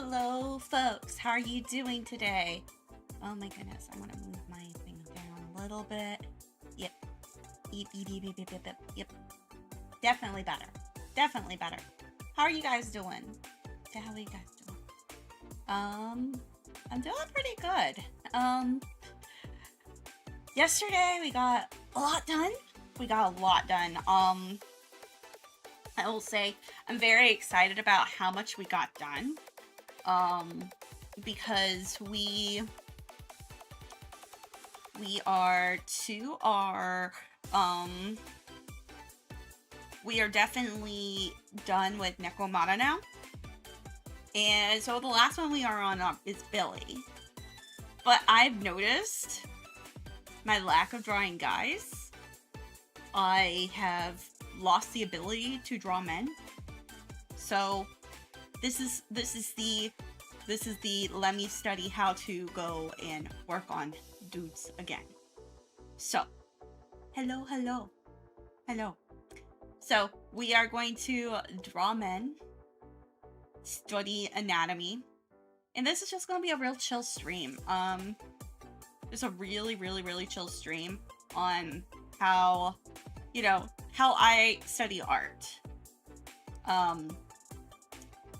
Hello, folks. How are you doing today? Oh my goodness, I want to move my thing down a little bit. Yep. Yep. Definitely better. Definitely better. How are you guys doing? How are you guys doing? I'm doing pretty good. Yesterday we got a lot done. I will say I'm very excited about how much we got done. Because we are definitely done with Necromata now. And so the last one we are on is Billy. But I've noticed my lack of drawing guys. I have lost the ability to draw men. So this is the let me study how to go and work on dudes again. So hello. So we are going to draw men, study anatomy, and this is just going to be a real chill stream. It's a really chill stream on how I study art.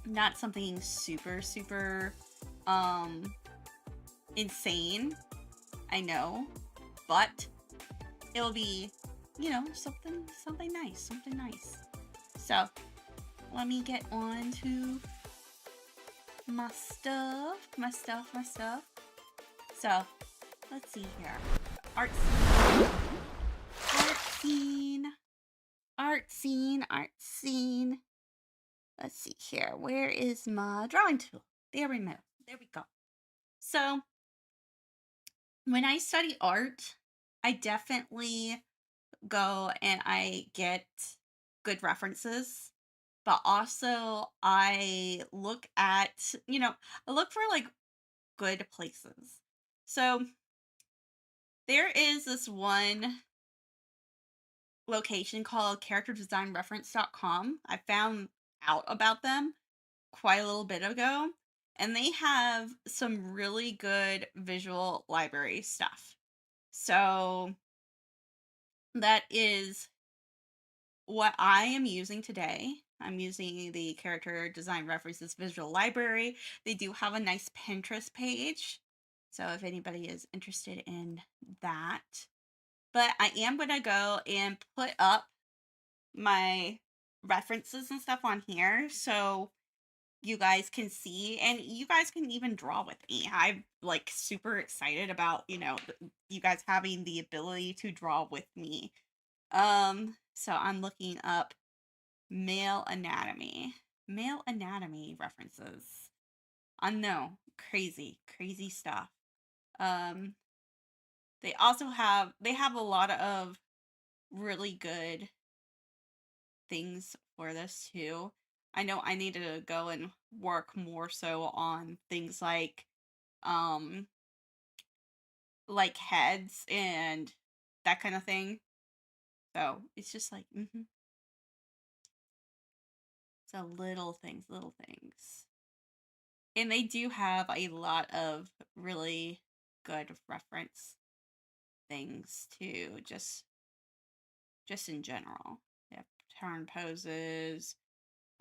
Not something super insane, I know, but it'll be, something nice. So let me get on to my stuff. So let's see here. Art scene. Let's see here. Where is my drawing tool? There we go. So when I study art, I definitely go and I get good references, but also I look at, I look for like good places. So there is this one location called characterdesignreference.com. I found out about them quite a little bit ago, and they have some really good visual library stuff. So that is what I am using today. I'm using the Character Design References Visual Library. They do have a nice Pinterest page, so if anybody is interested in that. But I am going to go and put up my references and stuff on here so you guys can see, and you guys can even draw with me. I'm like super excited about, you guys having the ability to draw with me. So I'm looking up male anatomy references. I know, crazy stuff. they have a lot of really good things for this too. I know I need to go and work more so on things um like heads and that kind of thing. So it's just like so little things, little things. And they do have a lot of really good reference things too, just in general. They have turn poses.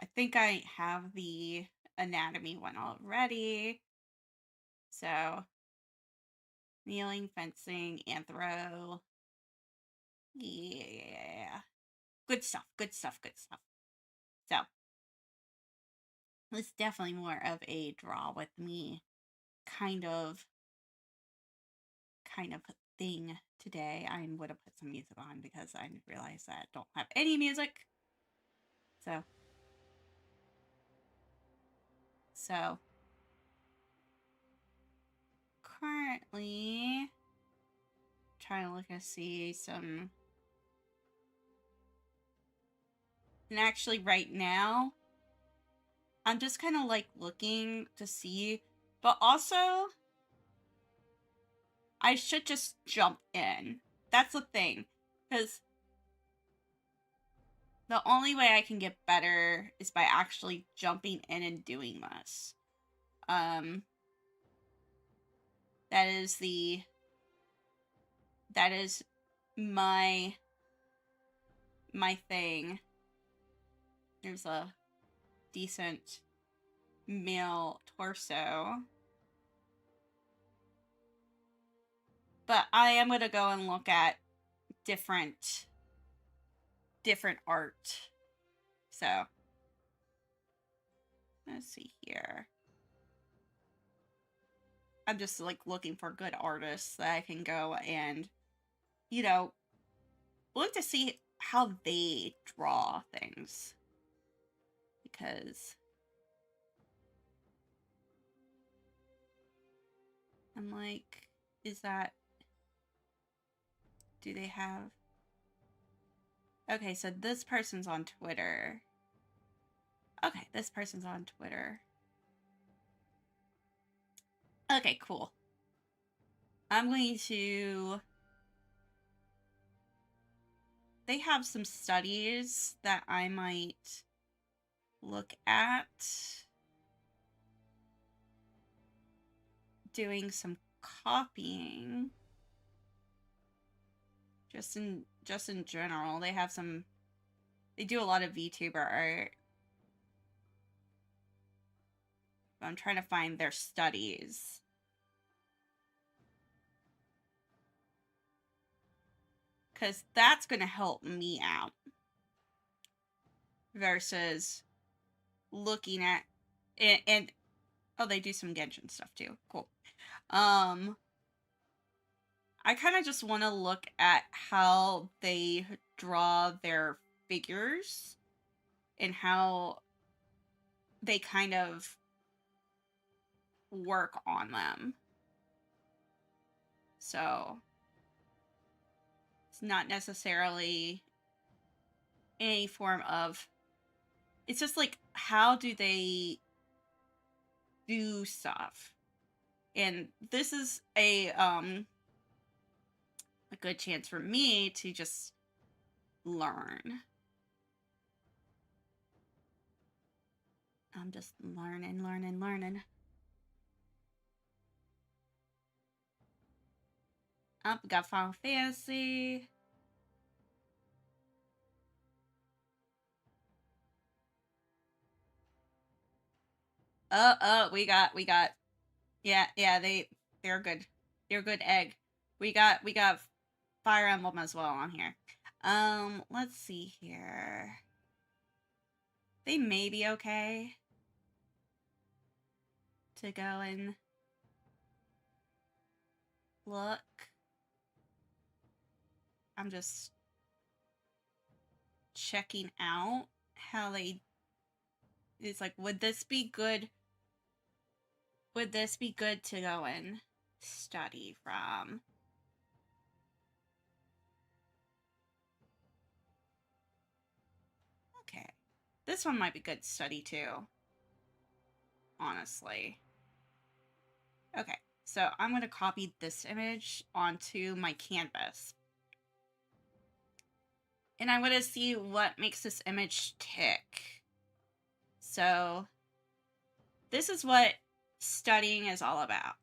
I think I have the anatomy one already. So kneeling, fencing, anthro. Yeah. Good stuff, good stuff, good stuff. So it's definitely more of a draw with me kind of kind of thing today. I'm going to put some music on because I realized that I don't have any music. So currently trying to look and see some. And actually right now I'm just kind of like looking to see, but also I should just jump in. That's the thing, because the only way I can get better is by actually jumping in and doing this. Um, that is the that is my thing. There's a decent male torso, but I am gonna go and look at different art. So let's see here. I'm just like looking for good artists that I can go and, you know, look to see how they draw things. Because I'm like, is that, do they have, okay, so this person's on Twitter. Okay, this person's on Twitter. Okay, cool. I'm going to, they have some studies that I might look at doing some copying. Just in general, they have some, they do a lot of VTuber art. I'm trying to find their studies. Because that's going to help me out. Versus looking at and oh, they do some Genshin stuff too. Cool. I kind of just want to look at how they draw their figures and how they kind of work on them. So it's not necessarily any form of, it's just like, how do they do stuff? And this is a good chance for me to just learn. I'm just learning. Oh, we got Final Fantasy. We got yeah, they're good. They're good egg. We got Fire Emblem as well on here. Let's see here. They may be okay to go and look. I'm just checking out how they, it's like, would this be good to go and study from? This one might be good to study too, honestly. Okay, so I'm going to copy this image onto my canvas. And I'm going to see what makes this image tick. So this is what studying is all about.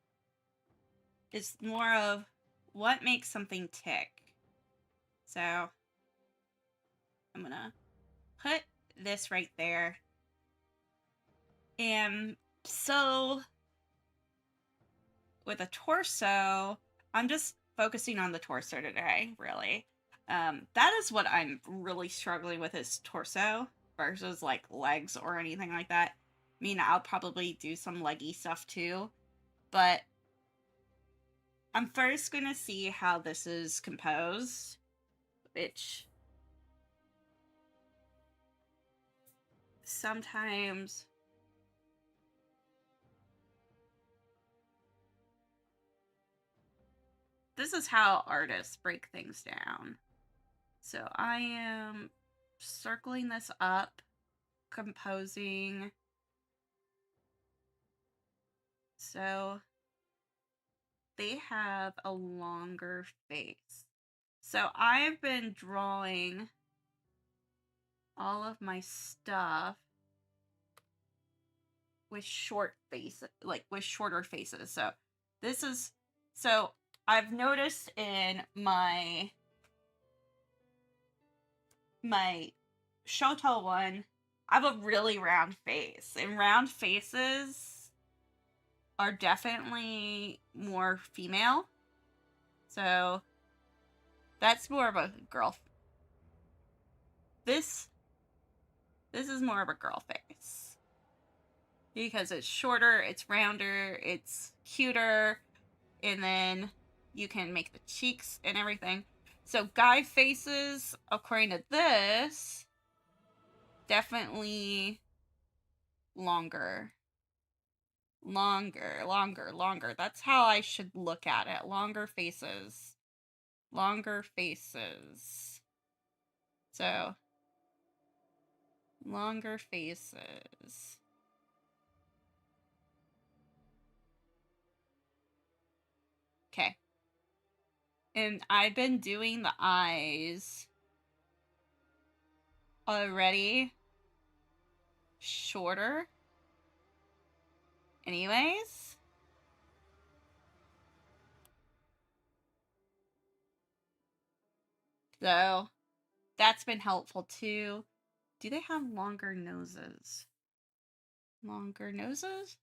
It's more of what makes something tick. So I'm going to put this right there. And so with a torso, I'm just focusing on the torso today, really. That is what I'm really struggling with, is torso versus like legs or anything like that. I mean, I'll probably do some leggy stuff too, but I'm first going to see how this is composed, which sometimes this is how artists break things down. So I am circling this up, composing. So they have a longer face. So I've been drawing all of my stuff with short faces, like with shorter faces. So this is, so I've noticed in my Shoto one, I have a really round face, and round faces are definitely more female. So that's more of a girl. This is more of a girl face because it's shorter, it's rounder, it's cuter, and then you can make the cheeks and everything. So guy faces, according to this, definitely longer. Longer. That's how I should look at it. Longer faces. Longer faces. So, longer faces. Okay. And I've been doing the eyes already shorter. Anyways. So, that's been helpful too. Do they have longer noses? Longer noses?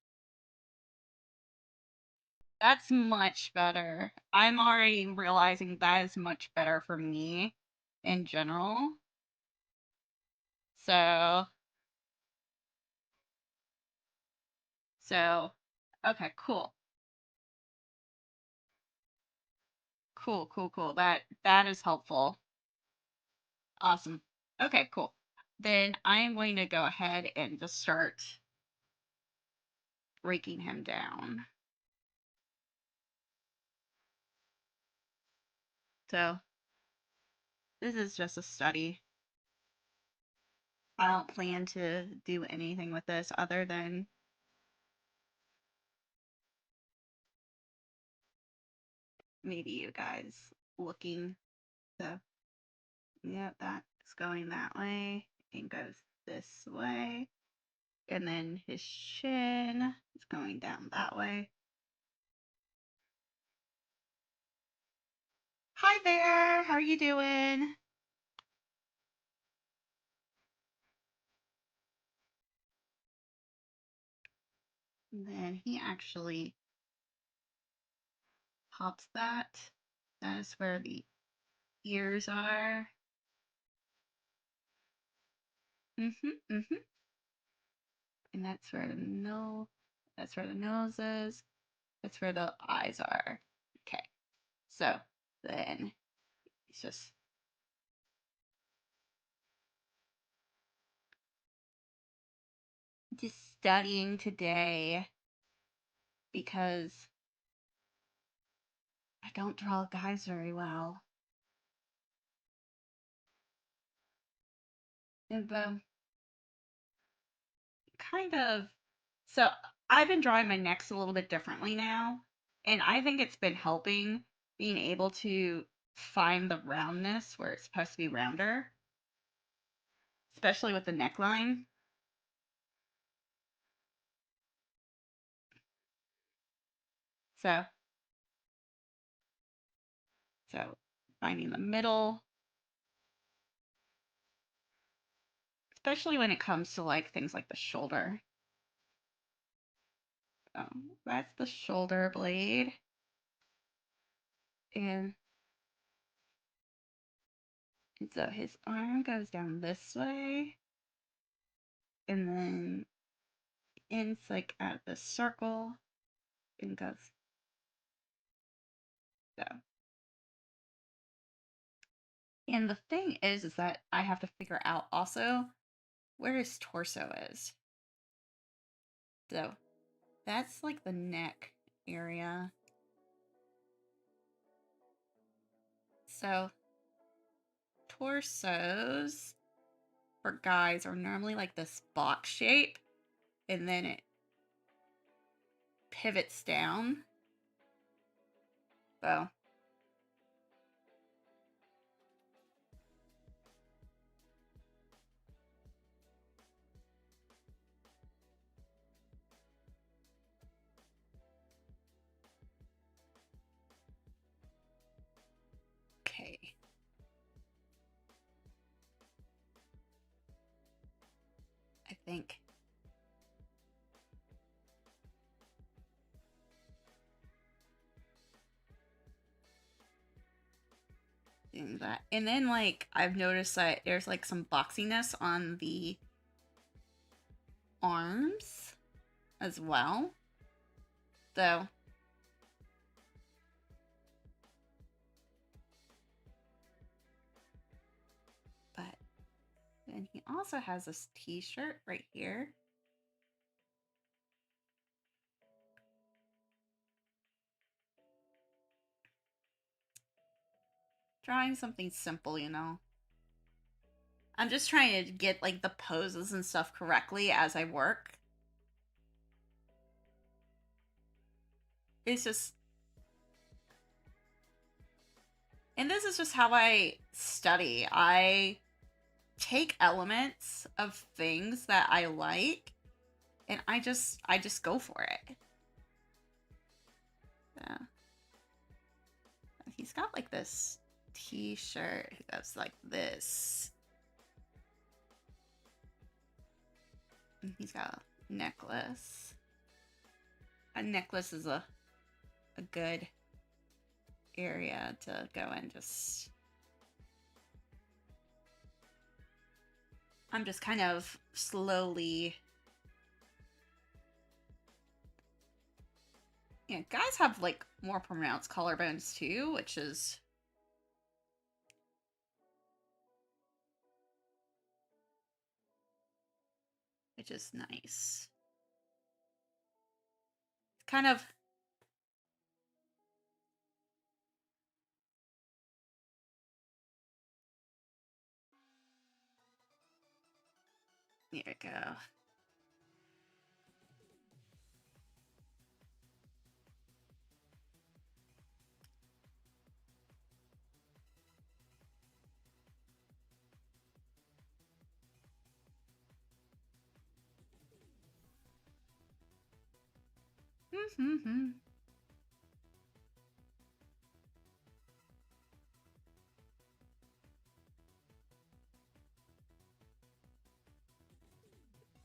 That's much better. I'm already realizing that is much better for me in general. So, okay, cool. Cool. That is helpful. Awesome. Okay, cool. Then I am going to go ahead and just start breaking him down. So, this is just a study. I don't plan to do anything with this other than maybe you guys looking. So, yeah, that's going that way and goes this way. And then his chin is going down that way. Hi there, how are you doing? And then he actually pops that. That is where the ears are. Mm-hmm. And that's where the nose, that's where the nose is. That's where the eyes are. Okay. So then it's just studying today because I don't draw guys very well. And kind of so I've been drawing my necks a little bit differently now, and I think it's been helping being able to find the roundness where it's supposed to be rounder, especially with the neckline. So, so finding the middle, especially when it comes to like things like the shoulder. So that's the shoulder blade, and, and so his arm goes down this way, and then ends like at the circle and goes so. And the thing is that I have to figure out also where his torso is. So that's like the neck area. So torsos for guys are normally like this box shape, and then it pivots down. So okay. I think doing that. And then like I've noticed that there's like some boxiness on the arms as well. So but then he also has this t-shirt right here. Drawing something simple, you know. I'm just trying to get like the poses and stuff correctly as I work. It's just, and this is just how I study. I take elements of things that I like, and I just go for it. Yeah. He's got like this t-shirt that's like this. And he's got a necklace. A necklace is a good area to go and just. I'm just kind of slowly. Yeah, guys have like more pronounced collarbones too, which is nice. Kind of. There we go.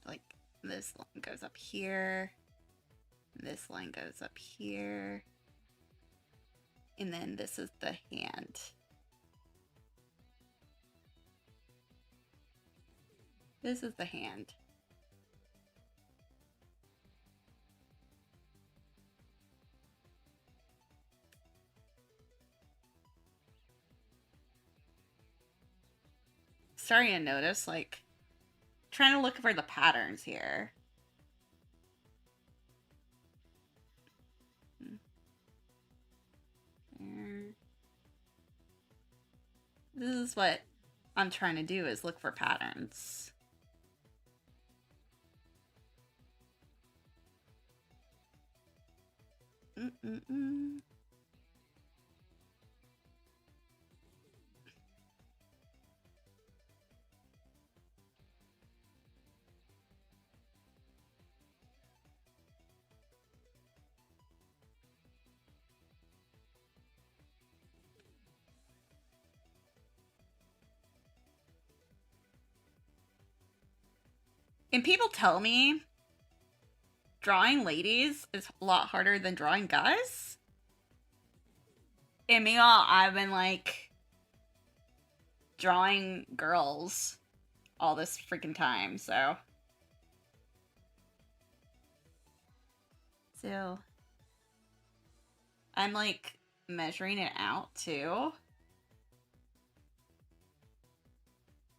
Like this line goes up here. This line goes up here. And then this is the hand. This is the hand. Starting to notice, like, trying to look for the patterns here. This is what I'm trying to do, is look for patterns. Mm-mm-mm. And people tell me drawing ladies is a lot harder than drawing guys. And meanwhile, I've been like drawing girls all this freaking time, so. So, I'm like measuring it out too.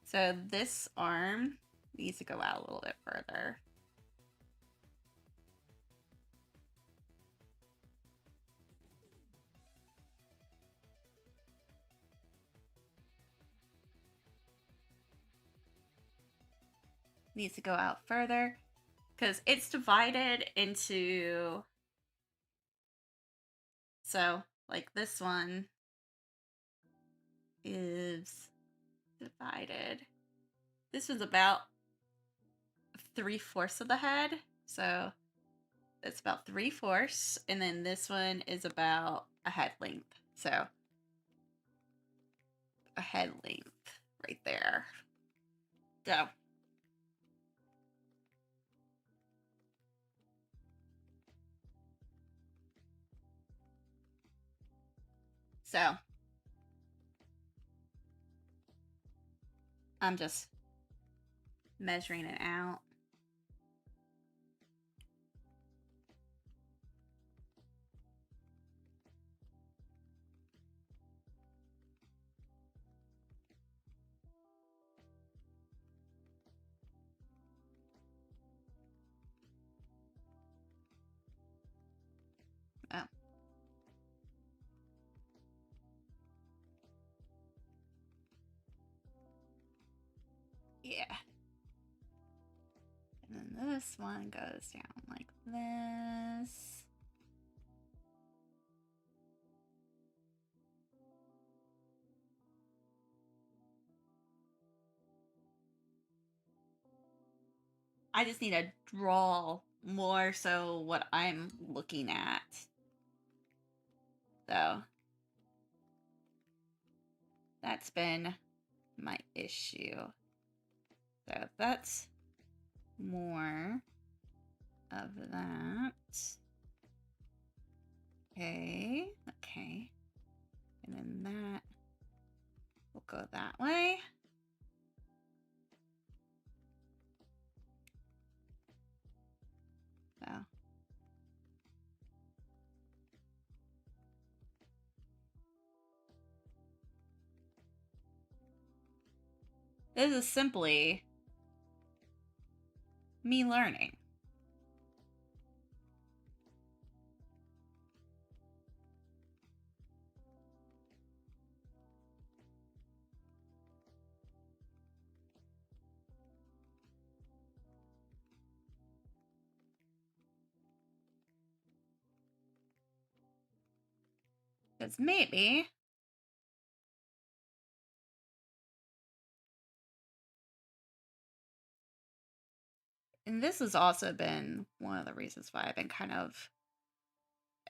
So, this arm needs to go out a little bit further. Needs to go out further because it's divided into. So, like this one is divided. This was about 3/4 of the head. So, it's about 3/4. And then this one is about a head length. So, a head length right there. So, so I'm just measuring it out. Oh. Yeah. And then this one goes down like this. I just need to draw more so what I'm looking at. So that's been my issue. So that's more of that. Okay, okay. And then that will go that way. So this is simply me learning. Because maybe and this has also been one of the reasons why I've been kind of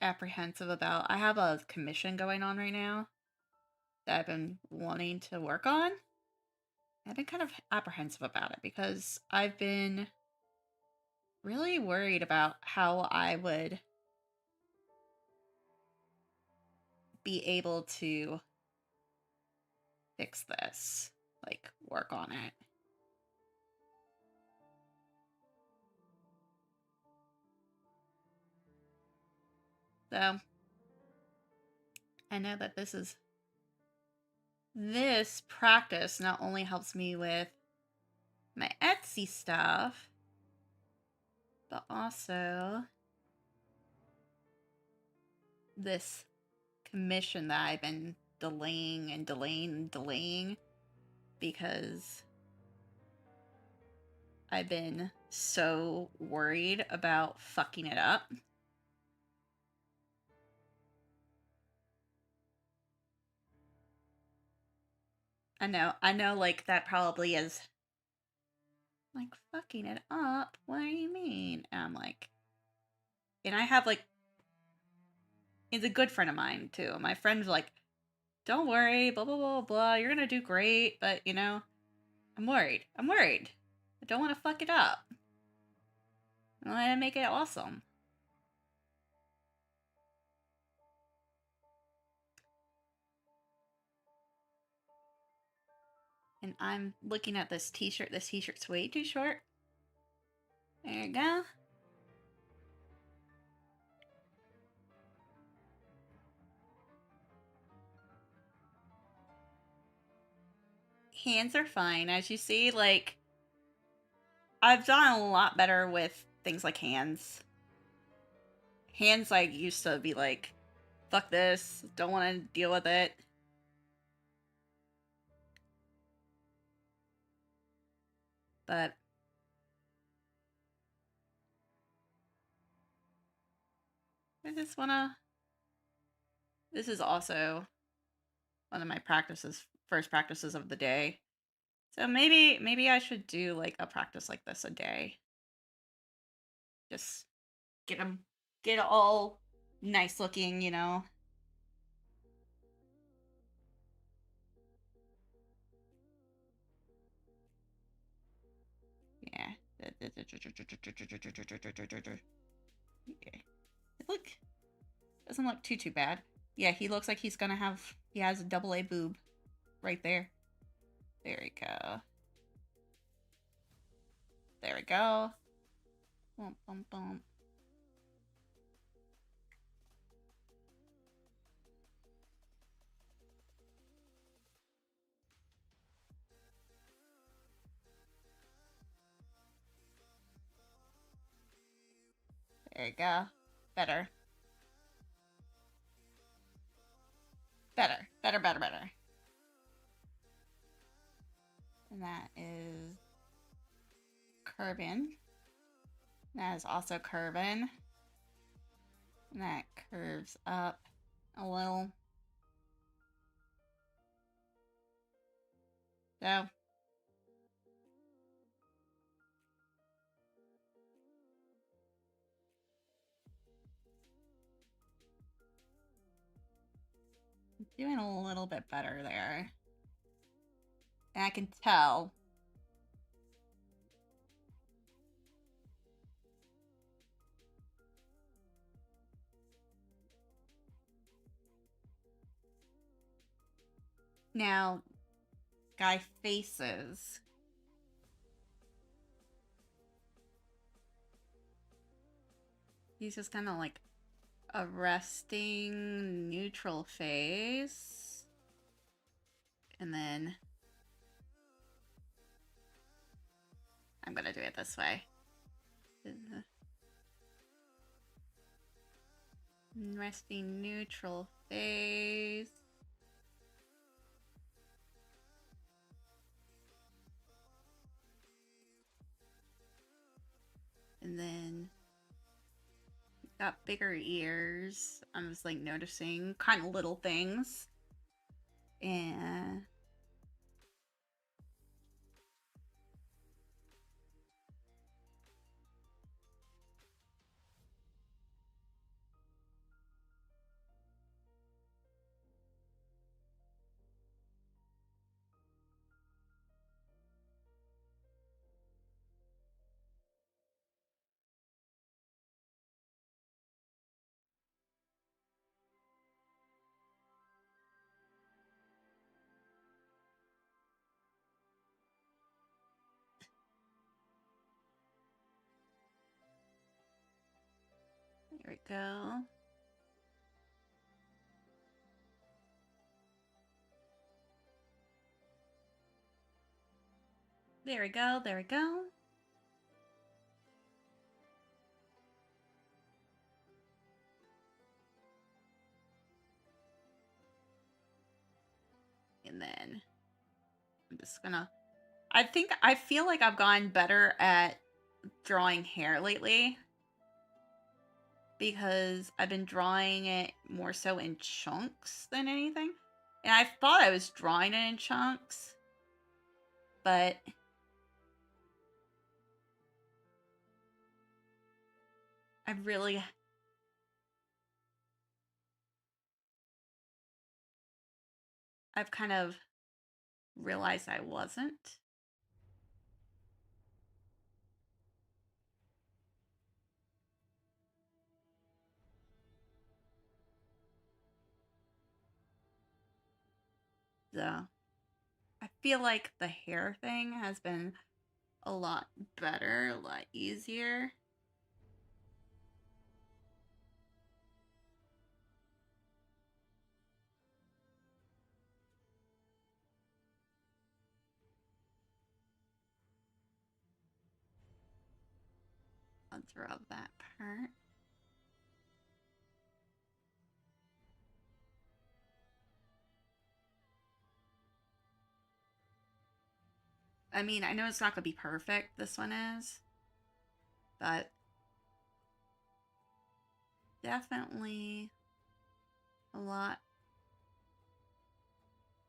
apprehensive about. I have a commission going on right now that I've been wanting to work on. I've been kind of apprehensive about it because I've been really worried about how I would be able to fix this, like work on it. So I know that this practice not only helps me with my Etsy stuff, but also this commission that I've been delaying and delaying and delaying because I've been so worried about fucking it up. I know, like, that probably is, like, fucking it up. What do you mean? And I'm like, and I have, like, he's a good friend of mine, too. My friend's like, don't worry, blah, blah, blah, blah. You're gonna do great, but, you know, I'm worried. I'm worried. I don't want to fuck it up. I want to make it awesome. And I'm looking at this t-shirt. This t-shirt's way too short. There you go. Hands are fine. As you see, like, I've done a lot better with things like hands. Hands, like, used to be like, fuck this, don't want to deal with it. But I just wanna, this is also one of my first practices of the day. So maybe I should do like a practice like this a day. Just get them, get it all nice looking, you know. Yeah. Okay. Look, doesn't look too bad. Yeah, he looks like he's gonna have, he has a double A boob right there. There we go. There we go. Bump, bump, bump. There you go. Better. Better. Better, better, better. And that is curving. That is also curving. And that curves up a little. So doing a little bit better there. And I can tell. Now, guy faces. He's just kind of like a resting neutral face. And then I'm gonna do it this way. Resting neutral face. And then got bigger ears. I'm just like noticing kind of little things. And there we go. There we go. There we go. And then I'm just gonna, I feel like I've gotten better at drawing hair lately because I've been drawing it more so in chunks than anything. And I thought I was drawing it in chunks, but I've kind of realized I wasn't. So I feel like the hair thing has been a lot better, a lot easier. Let's rub that part. I mean, I know it's not going to be perfect, this one is, but definitely a lot.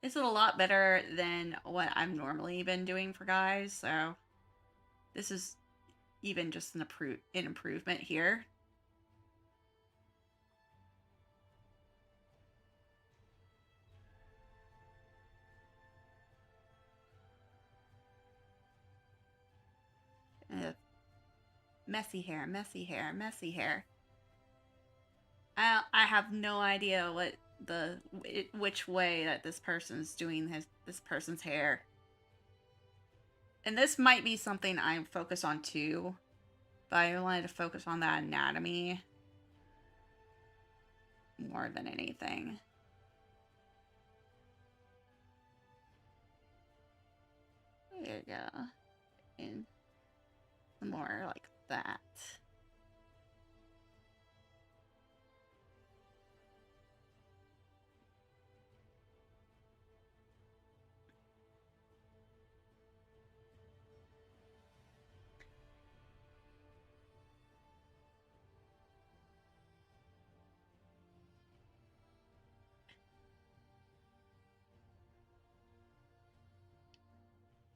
It's a lot better than what I've normally been doing for guys, so this is even just an improvement here. Messy hair, messy hair, messy hair. I have no idea which way that this person's doing this person's hair. And this might be something I'm focused on too, but I wanted to focus on that anatomy more than anything. There you go. And more like that.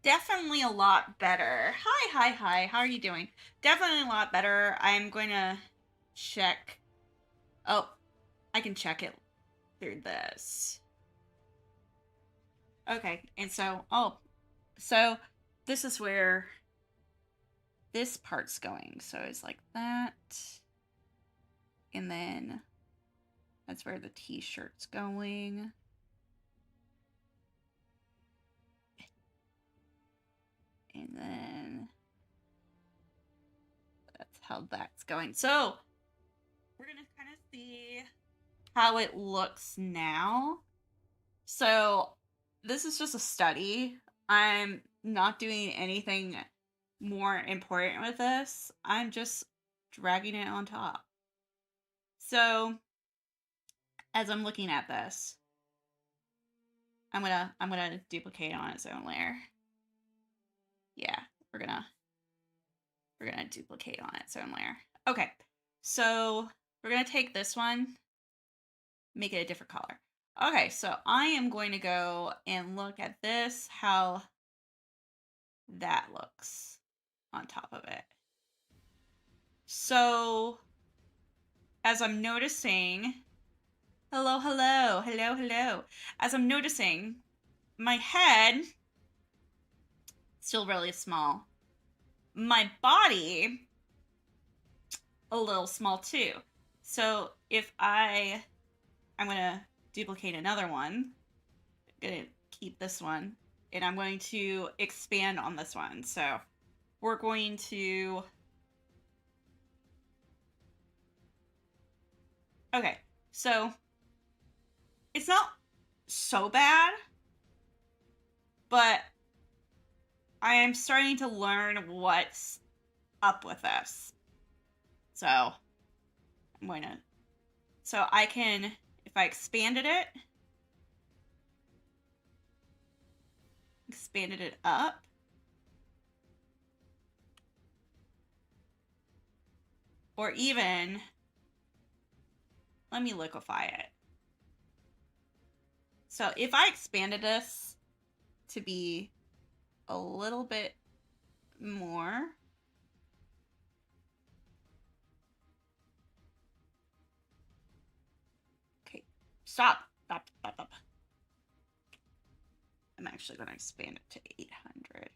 Definitely a lot better. Hi. How are you doing? Definitely a lot better. I'm going to check. Oh, I can check it through this. Okay, and so this is where this part's going. So it's like that. And then that's where the t-shirt's going. And then that's how that's going. So we're going to kind of see how it looks now. So this is just a study. I'm not doing anything more important with this. I'm just dragging it on top. So as I'm looking at this, I'm gonna duplicate on its own layer. Yeah, we're gonna duplicate on its own layer. Okay, so we're gonna take this one, make it a different color. Okay, so I am going to go and look at this, how that looks on top of it. So as I'm noticing, hello. As I'm noticing, my head still really small. My body a little small too. So if I'm gonna duplicate another one, I'm gonna keep this one, and I'm going to expand on this one. So we're going to, okay, so it's not so bad, but I am starting to learn what's up with this. So I'm going to, so I can, if I expanded it up, or even, let me liquefy it. So if I expanded this to be a little bit more. Okay, stop. I'm actually going to expand it to 800.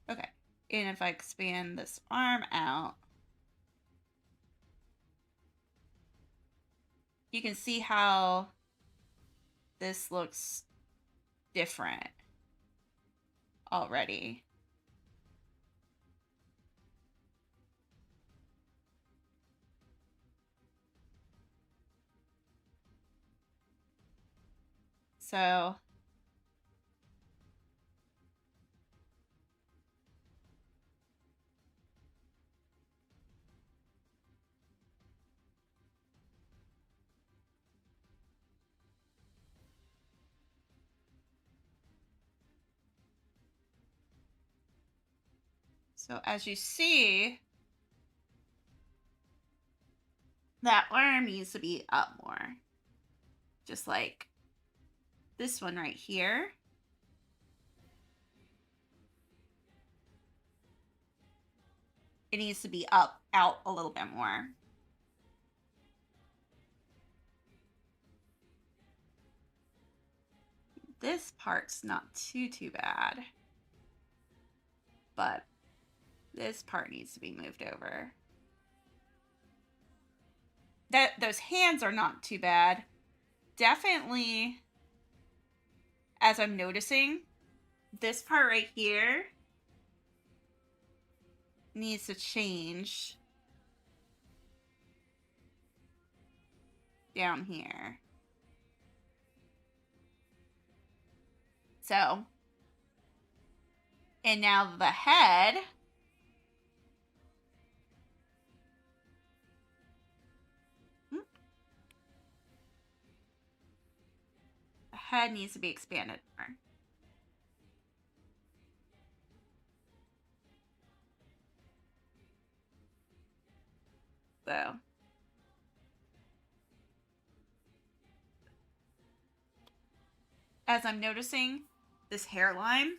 Okay, and if I expand this arm out, you can see how this looks different already. So as you see, that arm needs to be up more. Just like this one right here. It needs to be out a little bit more. This part's not too bad. But this part needs to be moved over. Those hands are not too bad. Definitely, as I'm noticing, this part right here needs to change down here. So, and now the head. The head needs to be expanded more. So, as I'm noticing, this hairline,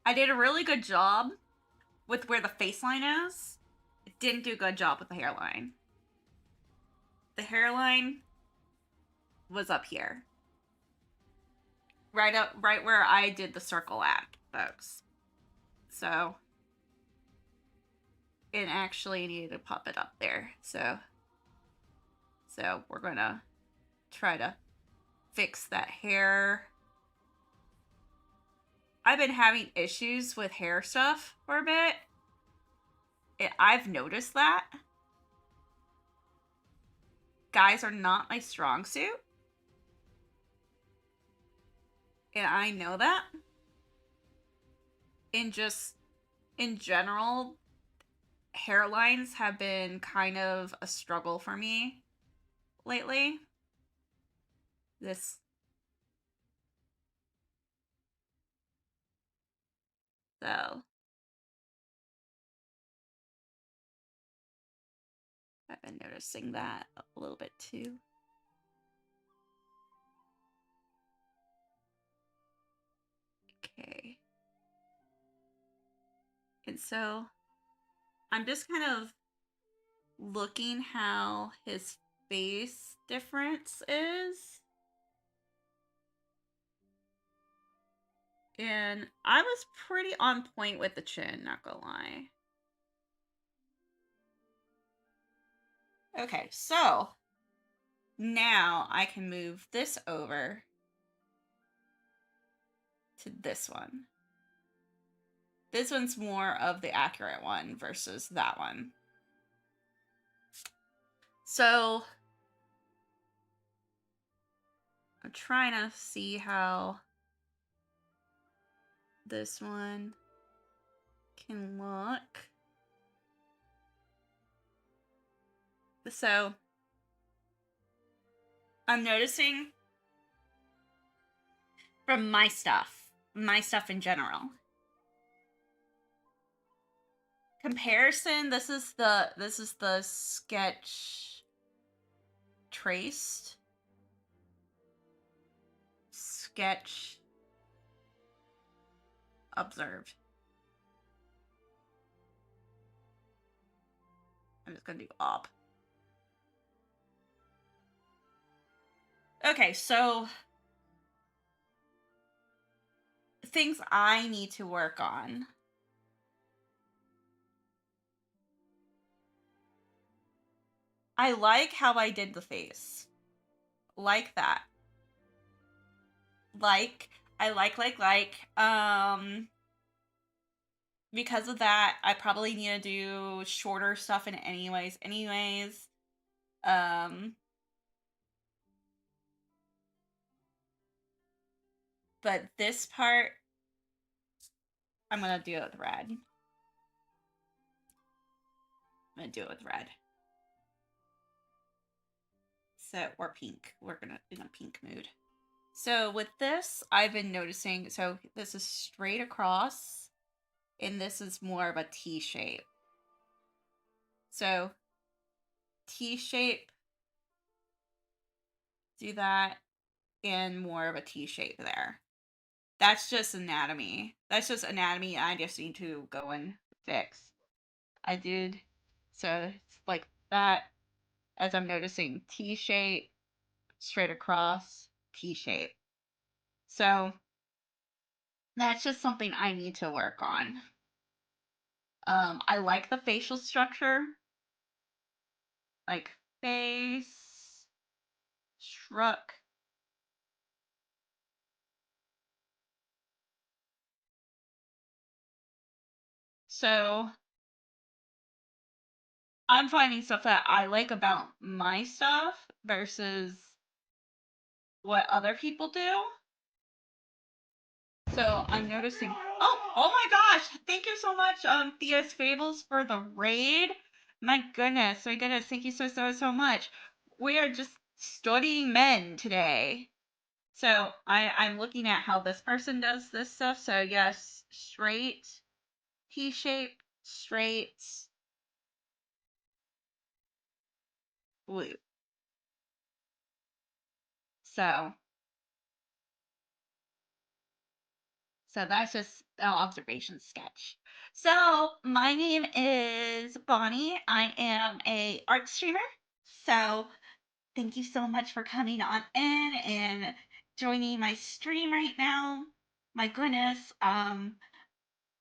I did a really good job with where the face line is. It didn't do a good job with the hairline. The hairline was up here. Right where I did the circle at, folks. So it actually needed to pop it up there. So we're gonna try to fix that hair. I've been having issues with hair stuff for a bit. I've noticed that. Guys are not my strong suit. And I know that. And just in general, hairlines have been kind of a struggle for me lately. So I've been noticing that a little bit too. Okay. And so I'm just kind of looking how his face difference is. And I was pretty on point with the chin, not gonna lie. Okay, so now I can move this over to this one. This one's more of the accurate one versus that one. So I'm trying to see how this one can look. So I'm noticing from my stuff in general, Comparison, this is the sketch traced. Sketch observed. I'm just gonna do op. Okay, so things I need to work on. I like how I did the face. Like that. I because of that, I probably need to do shorter stuff in anyways. Um but this part I'm gonna do it with red. I'm gonna do it with red. So, or pink. We're gonna in a pink mood. So with this, I've been noticing, so this is straight across, and this is more of a T shape. So T shape, do that, and more of a T shape there. That's just anatomy. That's just anatomy I just need to go and fix. I did, so it's like that, as I'm noticing T shape, straight across, T shape. So that's just something I need to work on. I like the facial structure, like face, shrug. So I'm finding stuff that I like about my stuff versus what other people do. So I'm noticing. Oh my gosh! Thank you so much, Thea's Fables for the raid. My goodness, my goodness! Thank you so much. We are just studying men today. So I'm looking at how this person does this stuff. So yes, straight, T shape, straight, blue. So that's just an observation sketch. So my name is Bonnie. I am a art streamer. So thank you so much for coming on in and joining my stream right now. My goodness, I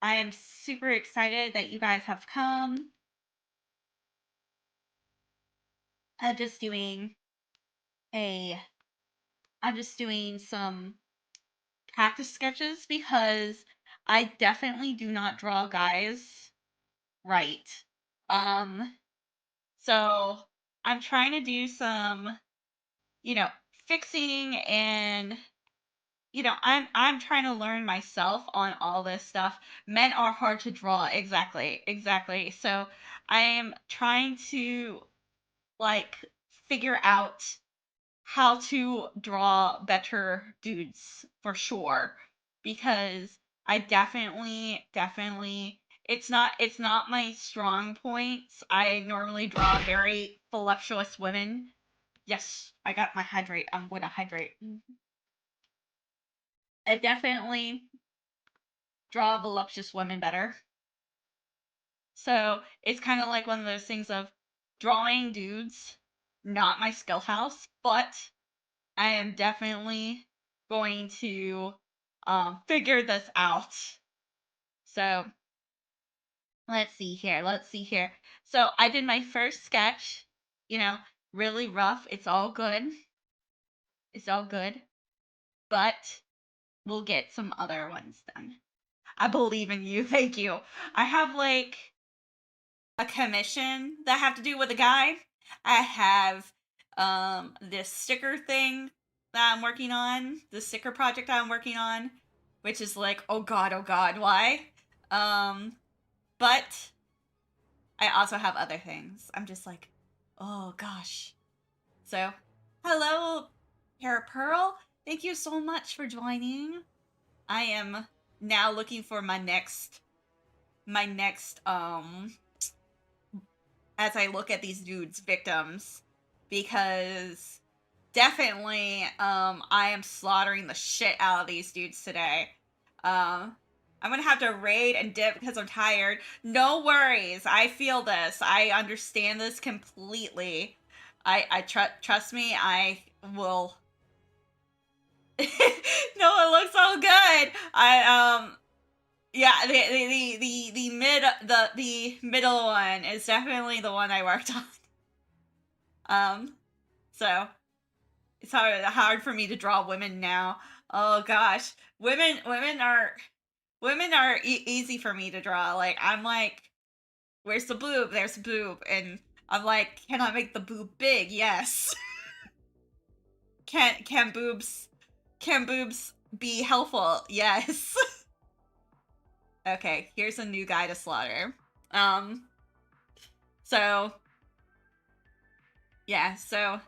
am super excited that you guys have come. I'm just doing a I'm just doing some practice sketches because I definitely do not draw guys right. Um, so I'm trying to do some, you know, fixing and I'm trying to learn myself on all this stuff. Men are hard to draw, exactly. So I am trying to like figure out how to draw better dudes for sure because I definitely it's not my strong points. I normally draw very voluptuous women. Yes, I got my hydrate. I'm gonna hydrate. I definitely draw voluptuous women better. So it's kind of like one of those things of drawing dudes, not my skill house, but I am definitely going to figure this out. So let's see here. So I did my first sketch, you know, really rough. It's all good, but we'll get some other ones done. I believe in you. Thank you. I have like a commission that I have to do with a guy. I have this sticker thing that I'm working on, the sticker project I'm working on, which is like, oh god, why? Um but I also have other things. I'm just like, oh gosh. So, hello, Para Pearl. Thank you so much for joining. I am now looking for my next my next as I look at these dudes victims, because definitely I am slaughtering the shit out of these dudes today. I'm gonna have to raid and dip because I'm tired. No worries, I feel this. I understand this completely. I trust me. I will. No, it looks all good. Yeah, the middle one is definitely the one I worked on. So it's hard for me to draw women now. Oh gosh, women are easy for me to draw. Like I'm like, where's the boob? There's the boob, and I'm like, can I make the boob big? Yes. Can boobs be helpful? Yes. Okay, here's a new guy to slaughter. Um, so yeah, so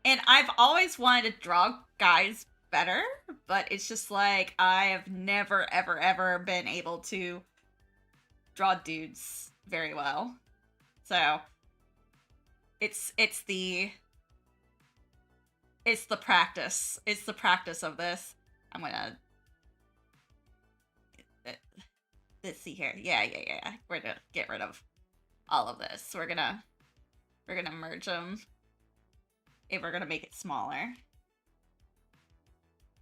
and I've always wanted to draw guys better, but it's just like I have never ever been able to draw dudes very well. So it's the practice. It's the practice of this. I'm gonna let's see here. Yeah. We're gonna get rid of all of this. We're gonna merge them. If we're gonna make it smaller.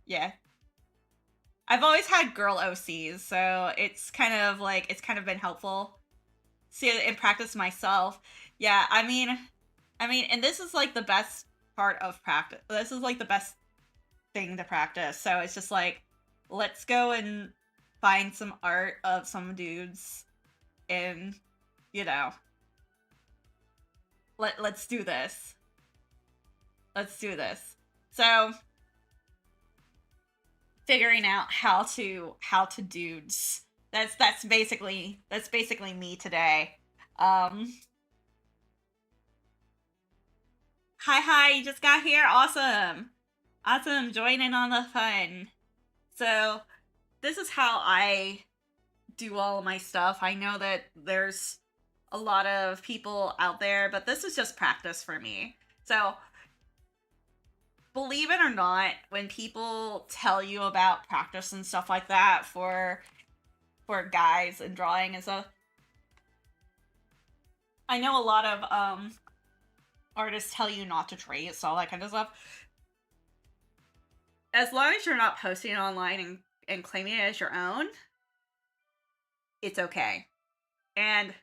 Yeah. I've always had girl OCs, so it's kind of like it's kind of been helpful. See it in practice myself. Yeah, I mean, and this is like the best part of practice. This is like the best thing to practice. So it's just like, let's go and find some art of some dudes, and you know, let's do this. Let's do this. So figuring out how to dudes. That's basically me today. Hi, you just got here. Awesome. Joining on the fun. So this is how I do all of my stuff. I know that there's a lot of people out there, but this is just practice for me. So believe it or not, when people tell you about practice and stuff like that for guys and drawing and stuff, I know a lot of artists tell you not to trace, all that kind of stuff. As long as you're not posting it online and claiming it as your own, it's okay. And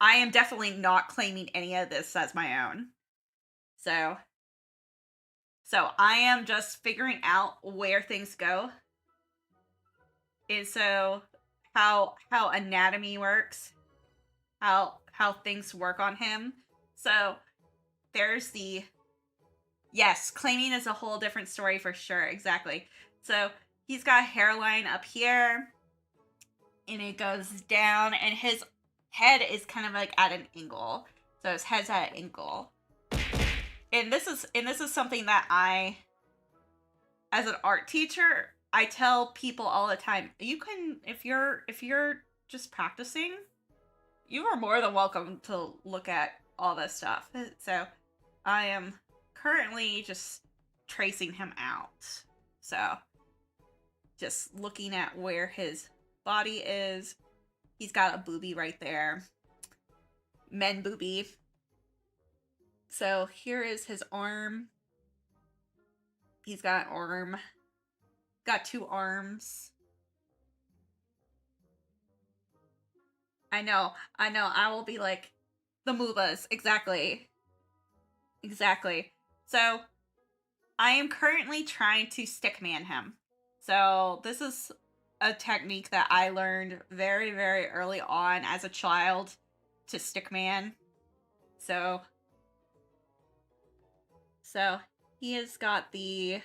I am definitely not claiming any of this as my own. So I am just figuring out where things go. And so how anatomy works, how things work on him. So there's the yes, claiming is a whole different story for sure. Exactly. So he's got a hairline up here, and it goes down, and his head is kind of like at an angle. So his head's at an angle. And this is something that I, as an art teacher, I tell people all the time. You can, if you're just practicing, you are more than welcome to look at all this stuff. So I am currently just tracing him out. So just looking at where his body is. He's got a boobie right there. Men boobie. So here is his arm. He's got an arm. Got two arms. I know. I will be like, the moobas. Exactly. So I am currently trying to stickman him. So this is a technique that I learned very, very early on as a child to stickman. So he has got the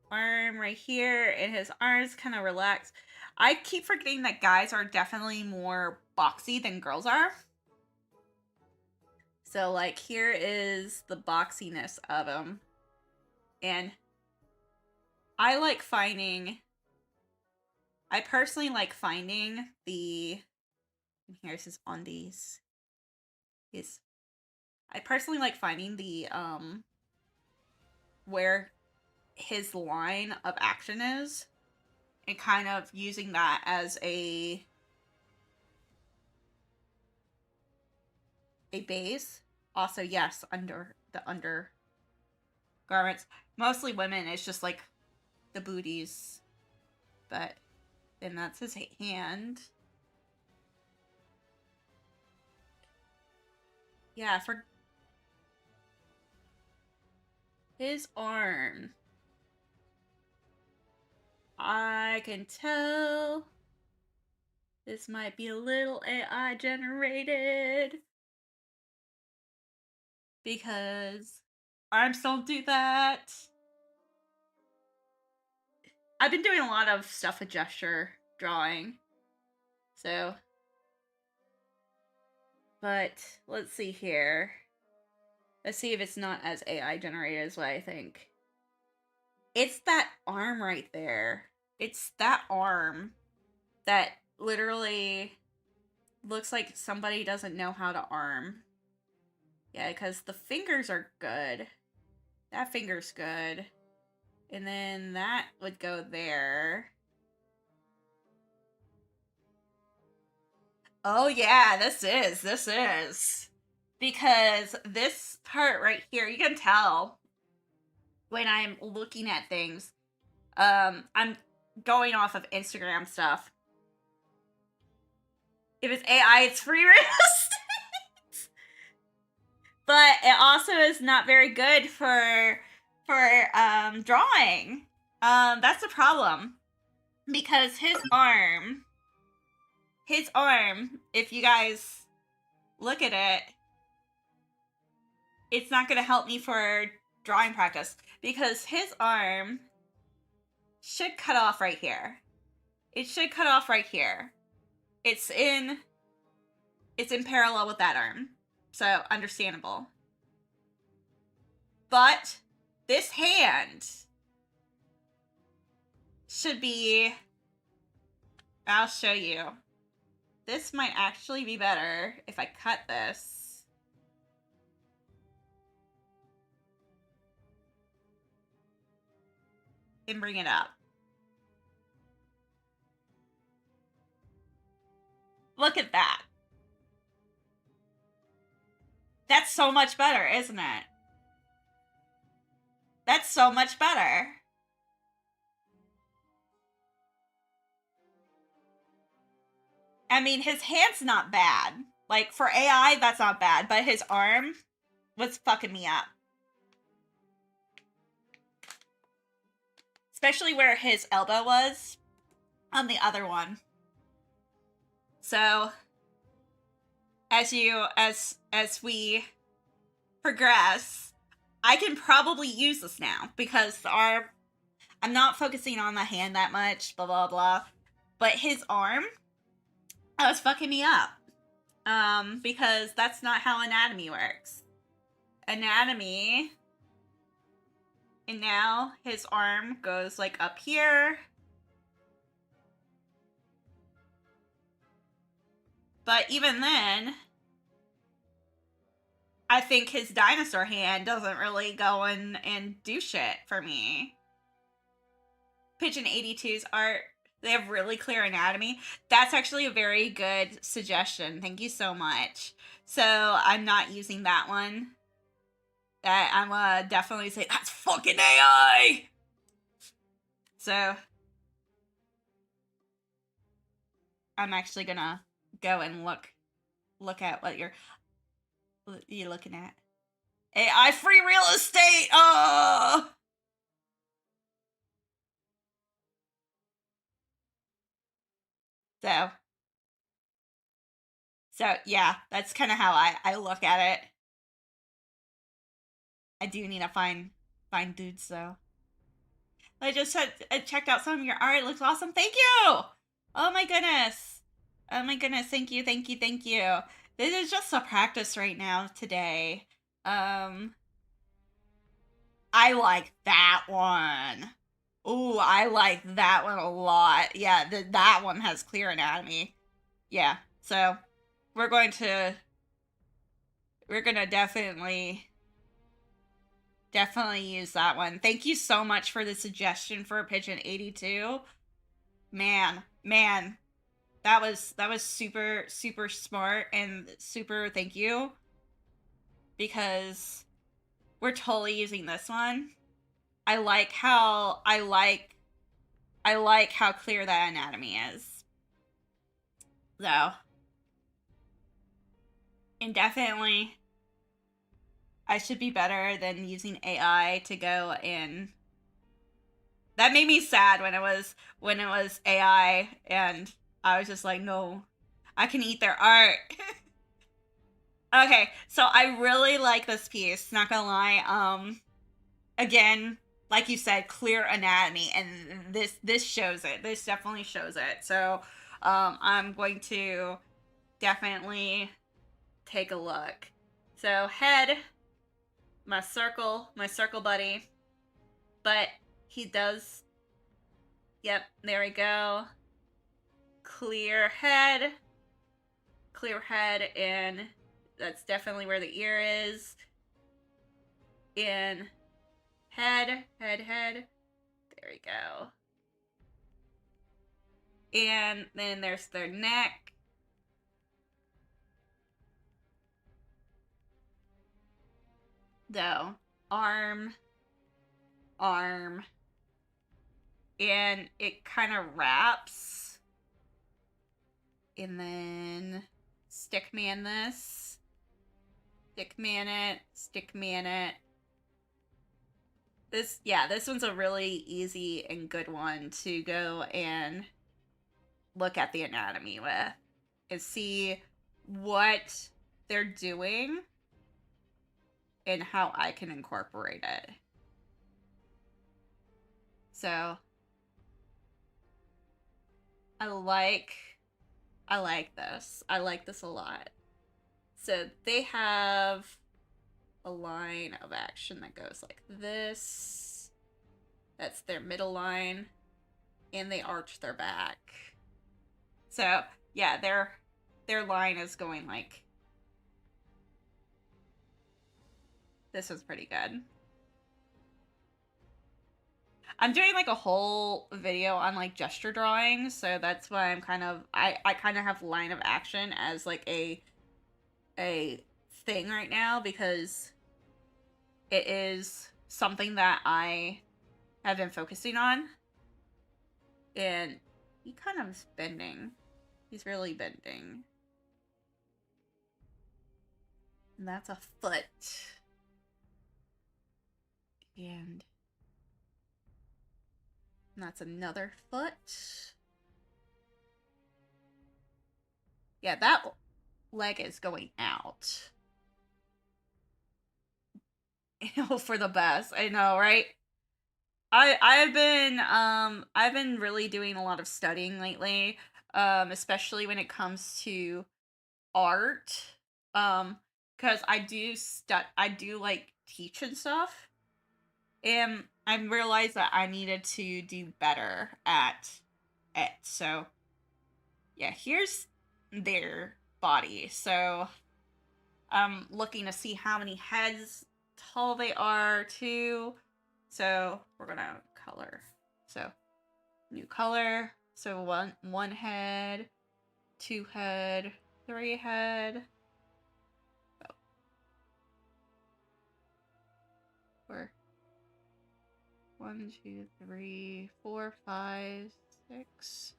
arm right here, and his arms kind of relaxed. I keep forgetting that guys are definitely more boxy than girls are. So like here is the boxiness of him. And I like finding I personally like finding the, here's his undies. I personally like finding the, where his line of action is, and kind of using that as a base. Also, yes, under the undergarments. Mostly women, it's just like the booties. But then that's his hand. Yeah, for his arm. I can tell this might be a little AI generated. Because arms don't do that. I've been doing a lot of stuff with gesture drawing. So. But let's see here. Let's see if it's not as AI generated as what I think. It's that arm right there. It's that arm that literally looks like somebody doesn't know how to arm. Yeah, because the fingers are good. That finger's good. And then that would go there. Oh yeah, this is. Because this part right here, you can tell when I'm looking at things. I'm going off of Instagram stuff. If it's AI, it's free real estate. But it also is not very good for drawing. That's the problem. Because his arm, if you guys look at it, it's not gonna help me for drawing practice. Because his arm should cut off right here. It should cut off right here. It's in parallel with that arm. So, understandable. But this hand should be, I'll show you. This might actually be better if I cut this. And bring it up. Look at that. That's so much better, isn't it? That's so much better. I mean, his hand's not bad. Like, for AI, that's not bad. But his arm was fucking me up. Especially where his elbow was on the other one. So, as we progress, I can probably use this now because I'm not focusing on the hand that much, blah blah blah. But his arm, that was fucking me up. Because that's not how anatomy works. Anatomy, and now his arm goes like up here. But even then, I think his dinosaur hand doesn't really go and do shit for me. Pigeon 82's art, they have really clear anatomy. That's actually a very good suggestion. Thank you so much. So I'm not using that one. That I'm definitely say that's fucking AI. So I'm actually gonna go and look at what you're looking at. AI free real estate. Oh. So yeah, that's kind of how I look at it. I do need to find dudes though. I just checked out some of your art. It looks awesome. Thank you. Oh my goodness. Oh my goodness. Thank you. Thank you. Thank you. This is just a practice right now today. I like that one. Ooh, I like that one a lot. Yeah, that one has clear anatomy. Yeah, so we're going to definitely use that one. Thank you so much for the suggestion for a pigeon 82. Man, that was super smart and super thank you, because we're totally using this one. I like how clear that anatomy is. So, and definitely I should be better than using AI to go in. That made me sad when it was AI and I was just like, no, I can eat their art. Okay, so I really like this piece, not gonna lie. Again, like you said, clear anatomy, and this shows it. This definitely shows it. So, I'm going to definitely take a look. So head, my circle buddy, but he does. Yep, there we go. Clear head, and that's definitely where the ear is. In head. There we go. And then there's their neck. So, arm, and it kind of wraps. And then stick man this. Stick man it. This one's a really easy and good one to go and look at the anatomy with and see what they're doing and how I can incorporate it. So I like this. I like this a lot. So they have a line of action that goes like this. That's their middle line. And they arch their back. So yeah, their line is going like, this is pretty good. I'm doing like a whole video on like gesture drawing, so that's why I'm kind of I kind of have line of action as like a thing right now, because it is something that I have been focusing on. And he kind of is bending. He's really bending. And that's a foot. And that's another foot. Yeah, that leg is going out. For the best. I know, right? I've been really doing a lot of studying lately, especially when it comes to art. Because I do like teach and stuff, and I realized that I needed to do better at it. So yeah, here's their body. So I'm looking to see how many heads tall they are too. So we're gonna color. So new color. So one head, 2 head, 3 head. Oh. 4. 1, 2, 3, 4, 5, 6.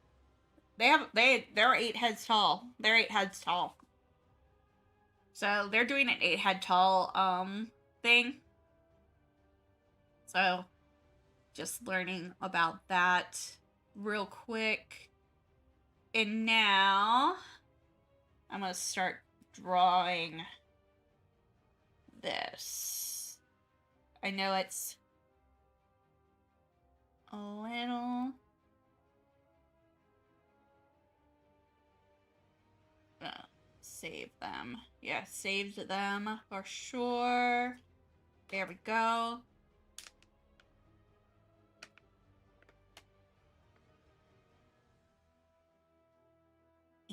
They're 8 heads tall. They're 8 heads tall. So they're doing an 8 head tall thing. So just learning about that real quick. And now I'm gonna start drawing this. I know it's a little save them. Yeah, saved them for sure. There we go.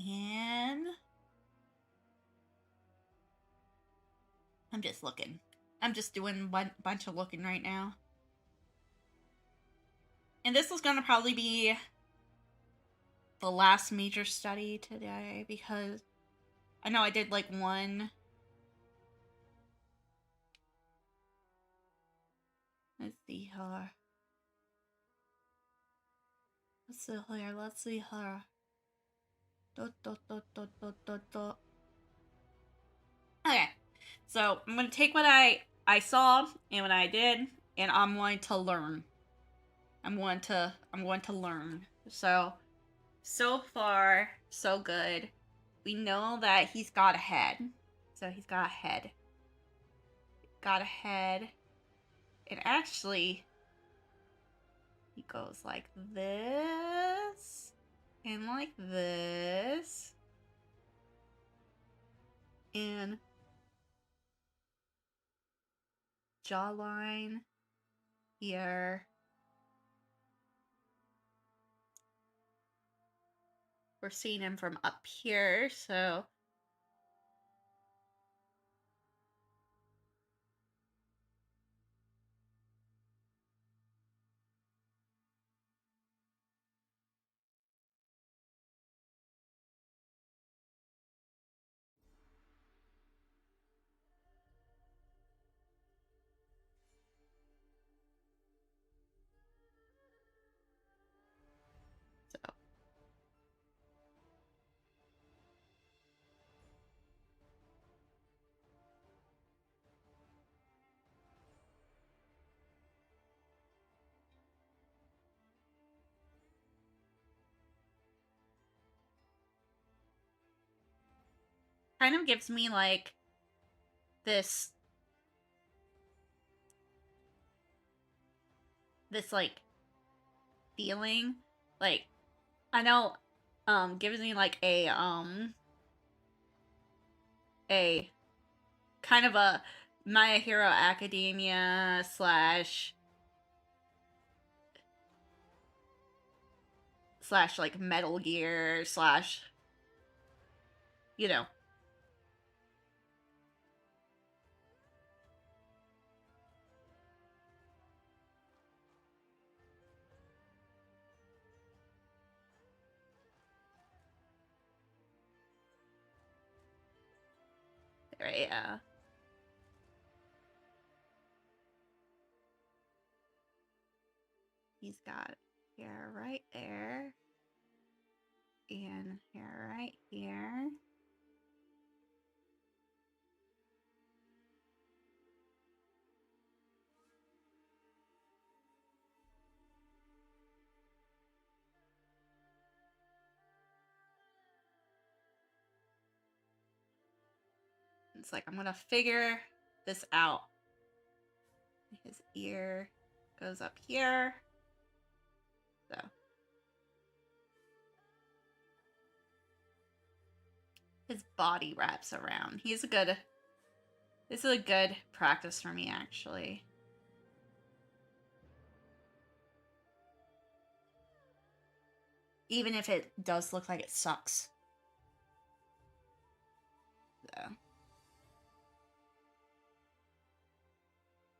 And I'm just looking. I'm just doing a bunch of looking right now. And this is going to probably be the last major study today because I know I did like one. Let's see her. Let's see her. Let's see her. Okay, so I'm gonna take what I saw and what I did, and I'm going to learn. I'm going to learn. So far, so good. We know that he's got a head. So he's got a head. Got a head. And actually, he goes like this. And like this. And jawline here. We're seeing him from up here, so kind of gives me like this like feeling, like I know gives me like a kind of a My Hero Academia slash like Metal Gear slash, you know. Right, yeah. He's got hair right there. And hair right here. It's like I'm gonna figure this out. His ear goes up here. So his body wraps around. This is a good practice for me, actually. Even if it does look like it sucks. So.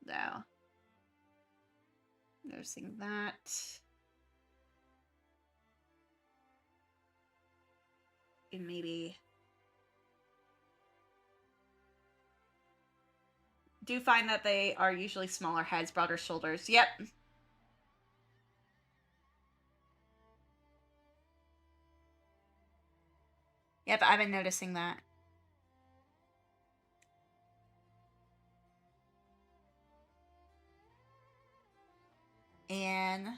So. Noticing that. And maybe do find that they are usually smaller heads, broader shoulders. Yep. Yep, I've been noticing that. And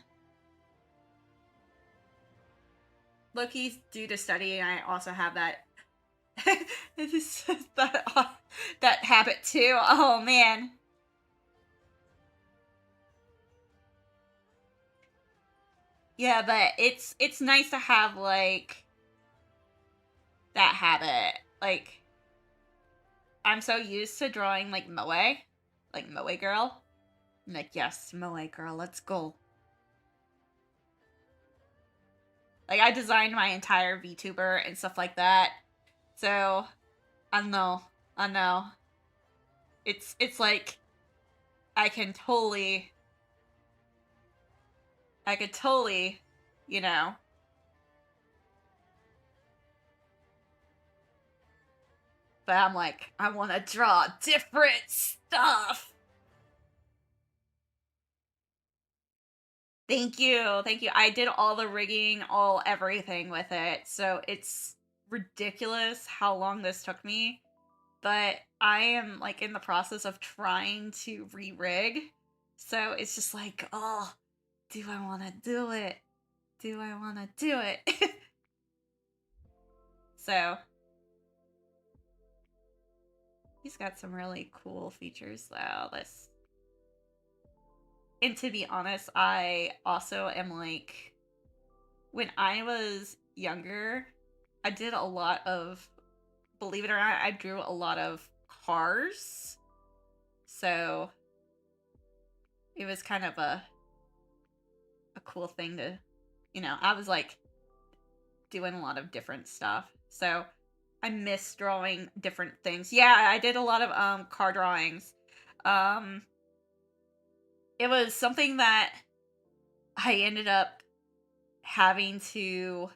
Loki's due to study, and I also have that that habit too. Oh man. Yeah, but it's nice to have like that habit. Like I'm so used to drawing like Moe girl. I'm like, yes, Moe girl, let's go. Like I designed my entire VTuber and stuff like that. So I know, I know. It's like I can totally, I could totally, you know. But I'm like, I want to draw different stuff. Thank you. Thank you. I did all the rigging, all everything with it. So it's ridiculous how long this took me. But I am like in the process of trying to re-rig. So it's just like, oh, do I want to do it? Do I want to do it? So he's got some really cool features though. This, and to be honest, I also am like, when I was younger, I did a lot of, believe it or not, I drew a lot of cars. So it was kind of a cool thing to, I was like doing a lot of different stuff. So I miss drawing different things. Yeah, I did a lot of car drawings. It was something that I ended up having to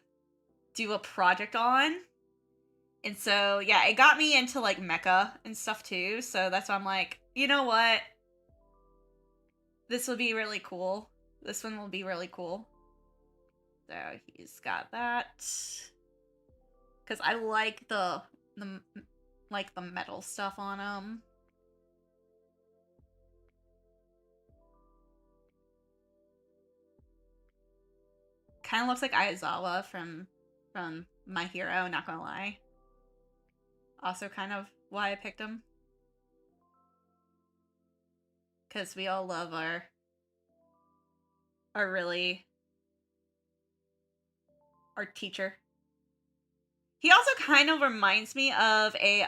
do a project on. And so, yeah, it got me into like mecha and stuff too. So that's why I'm like, you know what? This will be really cool. This one will be really cool. So he's got that. Because I like the like the metal stuff on him. Kind of looks like Aizawa from My Hero, not gonna lie. Also kind of why I picked him. Because we all love our really our teacher. He also kind of reminds me of a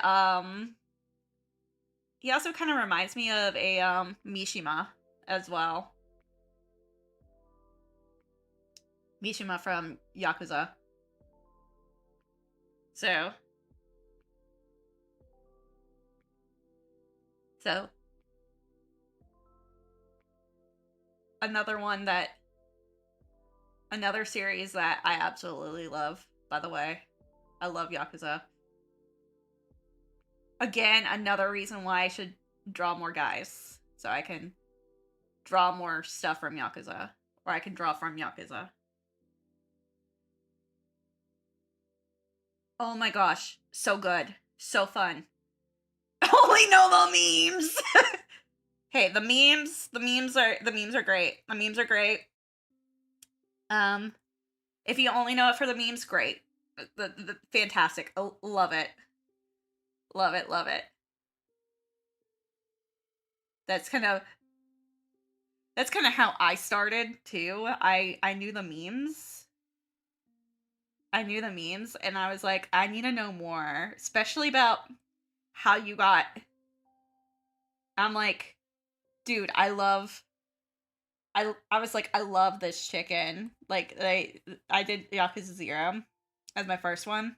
Mishima as well. Mishima from Yakuza. So another series that I absolutely love, by the way. I love Yakuza. Again, another reason why I should draw more guys. So I can draw more stuff from Yakuza. Or I can draw from Yakuza. Oh my gosh. So good. So fun. Only know the memes! Hey, the memes are great. The memes are great. If you only know it for the memes, great. The fantastic. Love it. Love it, love it. That's kind of how I started too. I knew the memes. I knew the memes and I was like, I need to know more, especially about how you got. I'm like, dude, I was like, I love this chicken. Like I did Yakuza 0 as my first one.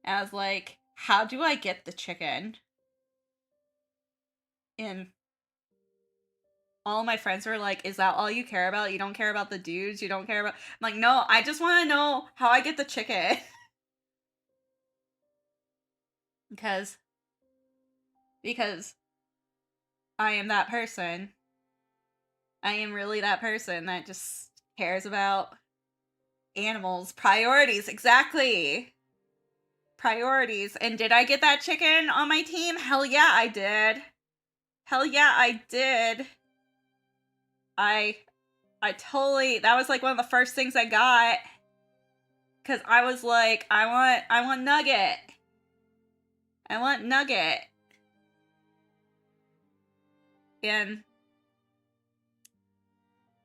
And I was like, how do I get the chicken? And all my friends were like, is that all you care about? You don't care about the dudes? You don't care about... I'm like, no, I just want to know how I get the chicken. because I am that person. I am really that person that just cares about animals. Priorities, exactly. Priorities. And did I get that chicken on my team? Hell yeah, I did. Hell yeah, I did. I totally, that was like one of the first things I got. Cause I was like, I want Nugget. I want Nugget. And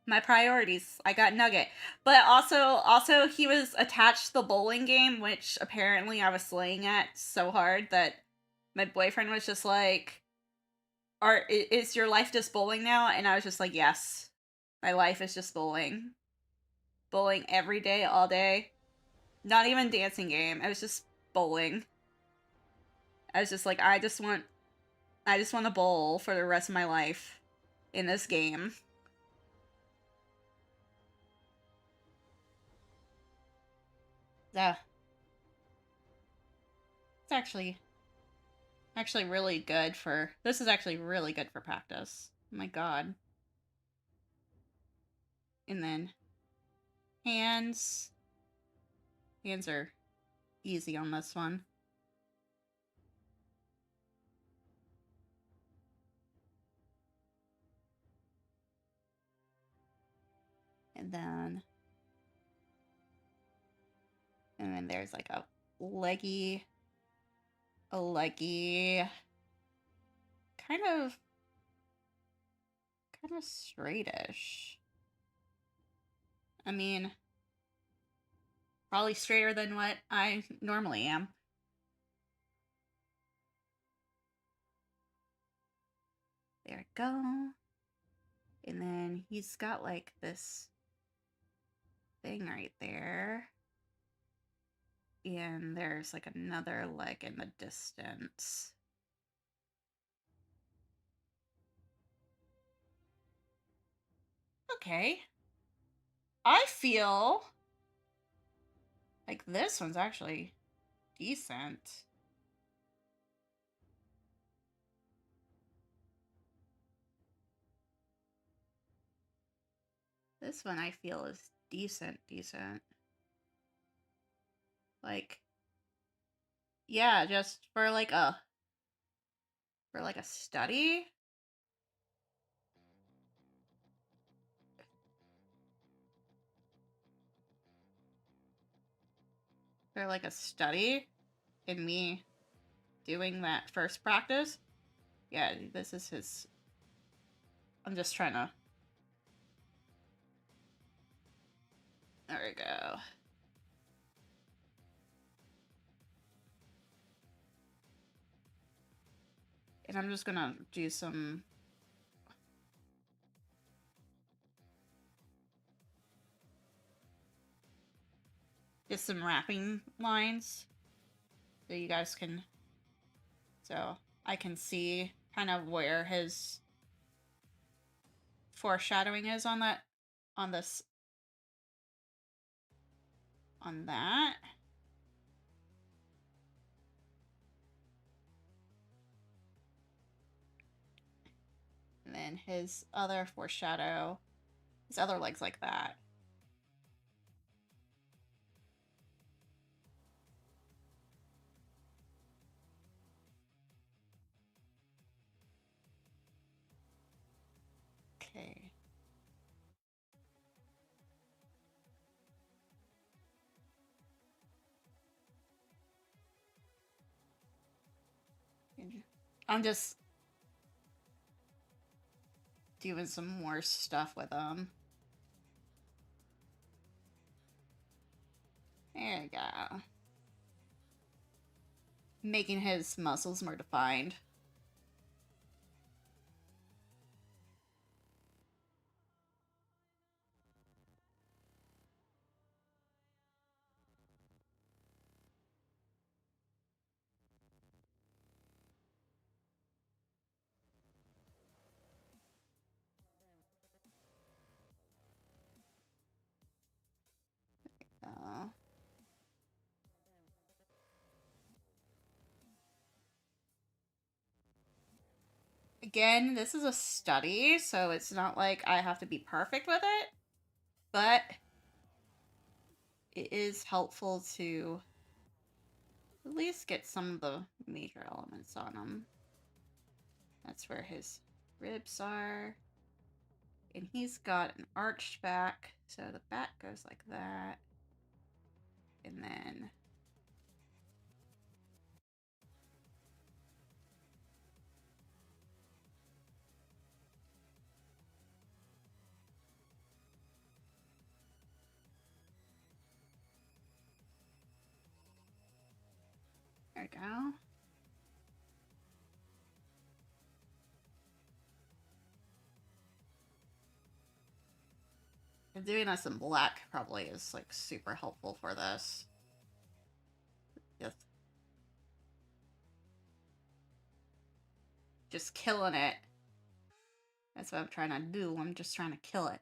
my priorities, I got Nugget. But also he was attached to the bowling game, which apparently I was slaying at so hard that my boyfriend was just like, is your life just bowling now? And I was just like, yes. My life is just bowling. Bowling every day, all day. Not even dancing game. It was just bowling. I was just like, I just want to bowl for the rest of my life in this game. Yeah, it's actually really good for, this is actually really good for practice. Oh my god. And then hands. Hands are easy on this one. And then there's like a leggy, kind of straightish. I mean, probably straighter than what I normally am. There we go. And then he's got like this thing right there. And there's like another leg in the distance. Okay. I feel like this one's actually decent. This one I feel is decent. Like, yeah, just for like a study. For like a study in me doing that first practice. Yeah, this is his. I'm just trying to. There we go. And I'm just gonna do some. Just some wrapping lines. So you guys can. So I can see kind of where his foreshadowing is on that. On this. On that. And then his other foreshadow. His other legs like that. Okay. I'm just doing some more stuff with them. There you go. Making his muscles more defined. Uh, Again, this is a study, so it's not like I have to be perfect with it, but it is helpful to at least get some of the major elements on him. That's where his ribs are. And he's got an arched back, so the back goes like that. And then there we go. And doing us in black probably is like super helpful for this. Just killing it. That's what I'm trying to do. I'm just trying to kill it.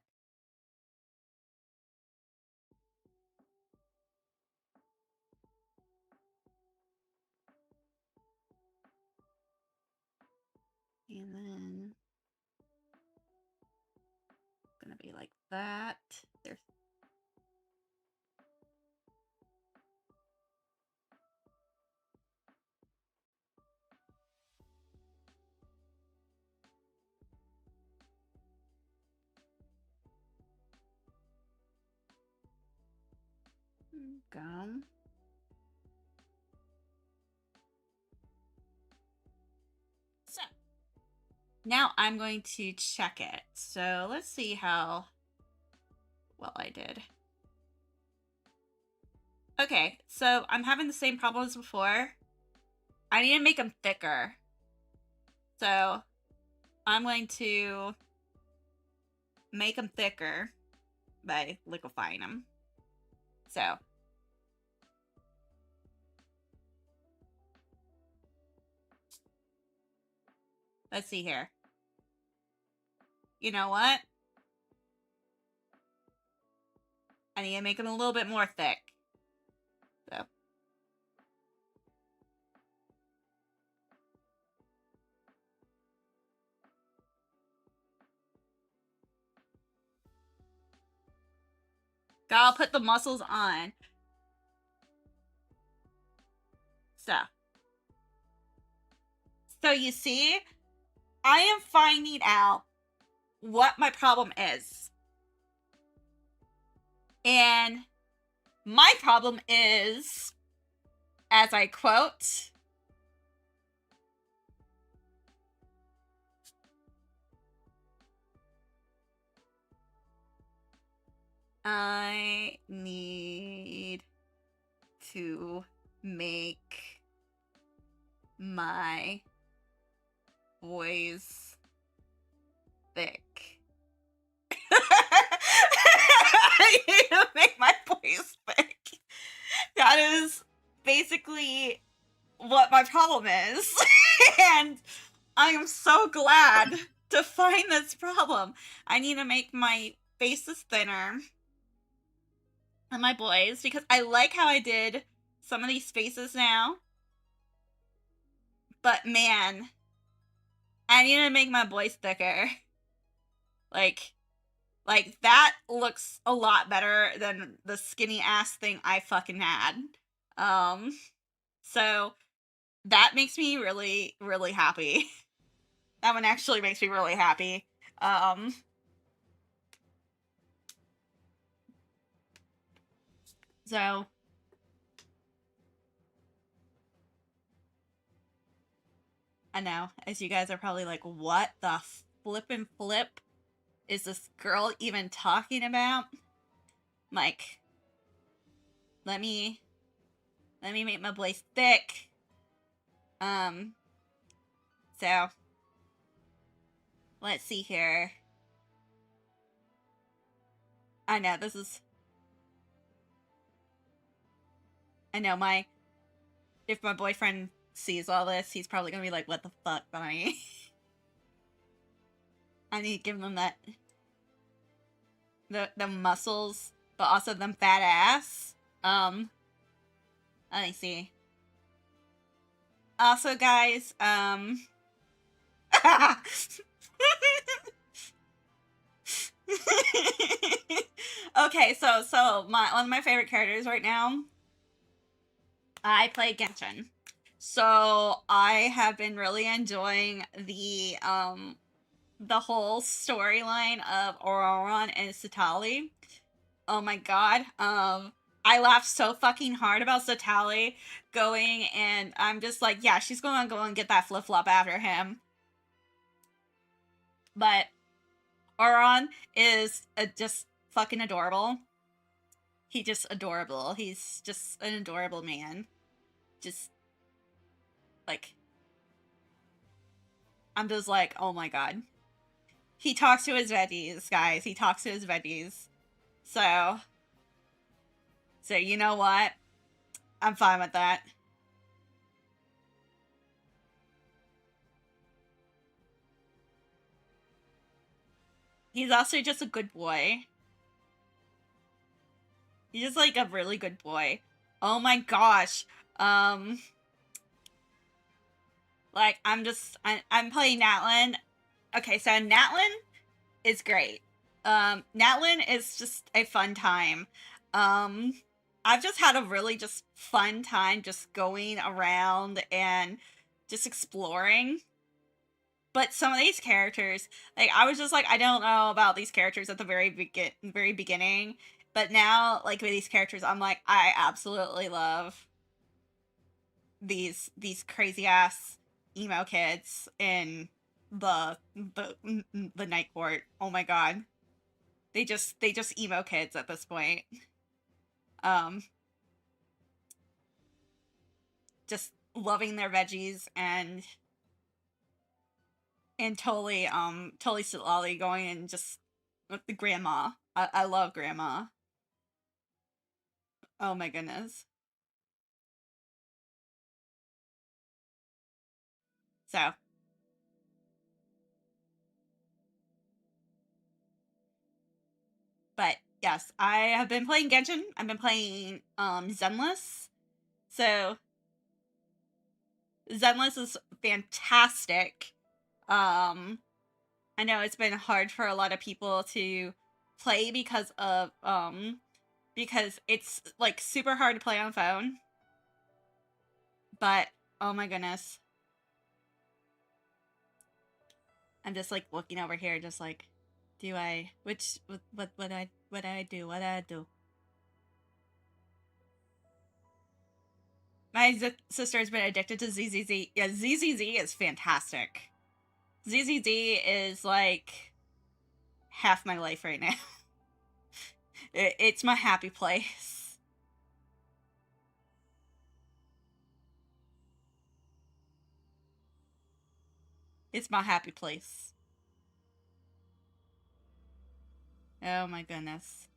And then it's gonna be like that. There's gum. So now I'm going to check it. So let's see how well I did. Okay, so I'm having the same problem as before. I need to make them thicker. So I'm going to make them thicker by liquefying them. So let's see here. You know what? I need to make them a little bit more thick. So gotta put the muscles on. So you see, I am finding out what my problem is. And my problem is, as I quote, I need to make my boys thick. I need to make my boys thick. That is basically what my problem is. And I am so glad to find this problem. I need to make my faces thinner on my boys because I like how I did some of these faces now. But man, I need to make my boys thicker. Like that looks a lot better than the skinny ass thing I fucking had. So that makes me really, really happy. That one actually makes me really happy. So I know, as you guys are probably like, what the flippin' flip is this girl even talking about? Like, let me make my voice thick. So let's see here. I know this is. I know if my boyfriend sees all this, he's probably gonna be like, "What the fuck, Bonnie?" I need to give them that the muscles, but also them fat ass. Let me see. Also, guys, okay, so one of my favorite characters right now. I play Genshin. So I have been really enjoying the whole storyline of Auroron and Satali. Oh my god. I laughed so fucking hard about Satali going, and I'm just like, yeah, she's gonna go and get that flip-flop after him. But Auron is just fucking adorable. He's just adorable. He's just an adorable man. Just, like, I'm just like, oh my god. He talks to his veggies, guys. He talks to his veggies. So you know what? I'm fine with that. He's also just a good boy. He's just like a really good boy. Oh my gosh. Um, like I'm playing Natlin. Okay, so Natlin is great. Natlin is just a fun time. Um, I've just had a really just fun time just going around and just exploring. But some of these characters, like I was just like, I don't know about these characters at the very beginning. But now, like with these characters, I'm like, I absolutely love these crazy ass emo kids in the night court. Oh my god. They just emo kids at this point. Um just loving their veggies and totally lolly going and just with the grandma. I love grandma. Oh my goodness. So, but yes, I have been playing Genshin. I've been playing Zenless. So Zenless is fantastic. Um I know it's been hard for a lot of people to play because it's like super hard to play on phone. But oh my goodness. I'm just like looking over here just like do I which what I do? What I do? My sister has been addicted to ZZZ. Yeah, ZZZ is fantastic. ZZZ is like half my life right now. It's my happy place. It's my happy place. Oh my goodness.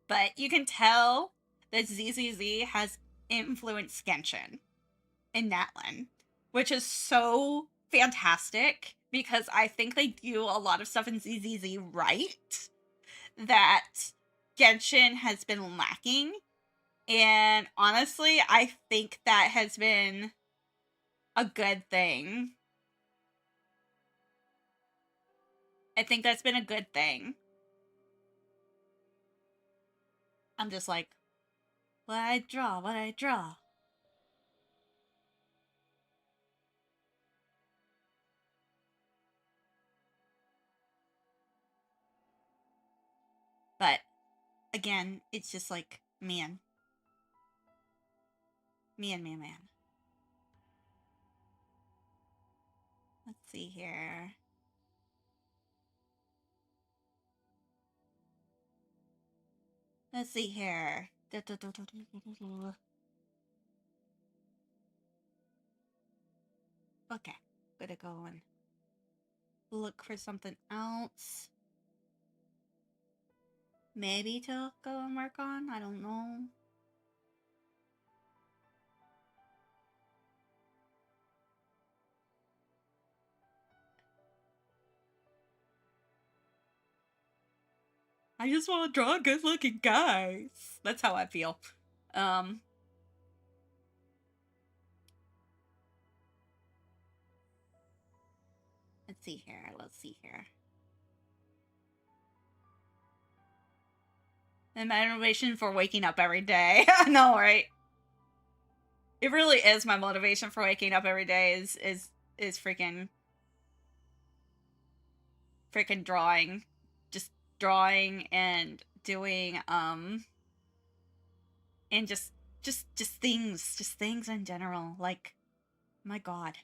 But you can tell that ZZZ has influenced Genshin in Natlin, which is so fantastic because I think they do a lot of stuff in ZZZ right that Genshin has been lacking. And honestly, I think that has been a good thing. I think that's been a good thing. I'm just like, what I draw, what I draw. But again, it's just like, man. Man. Let's see here. Let's see here. Okay, gonna go and look for something else. Maybe to go and work on. I don't know. I just want to draw good looking guys. That's how I feel. Um, let's see here. Let's see here. And my motivation for waking up every day. I know, right? It really is my motivation for waking up every day is freaking drawing. Just drawing and doing and just things in general. Like, my god.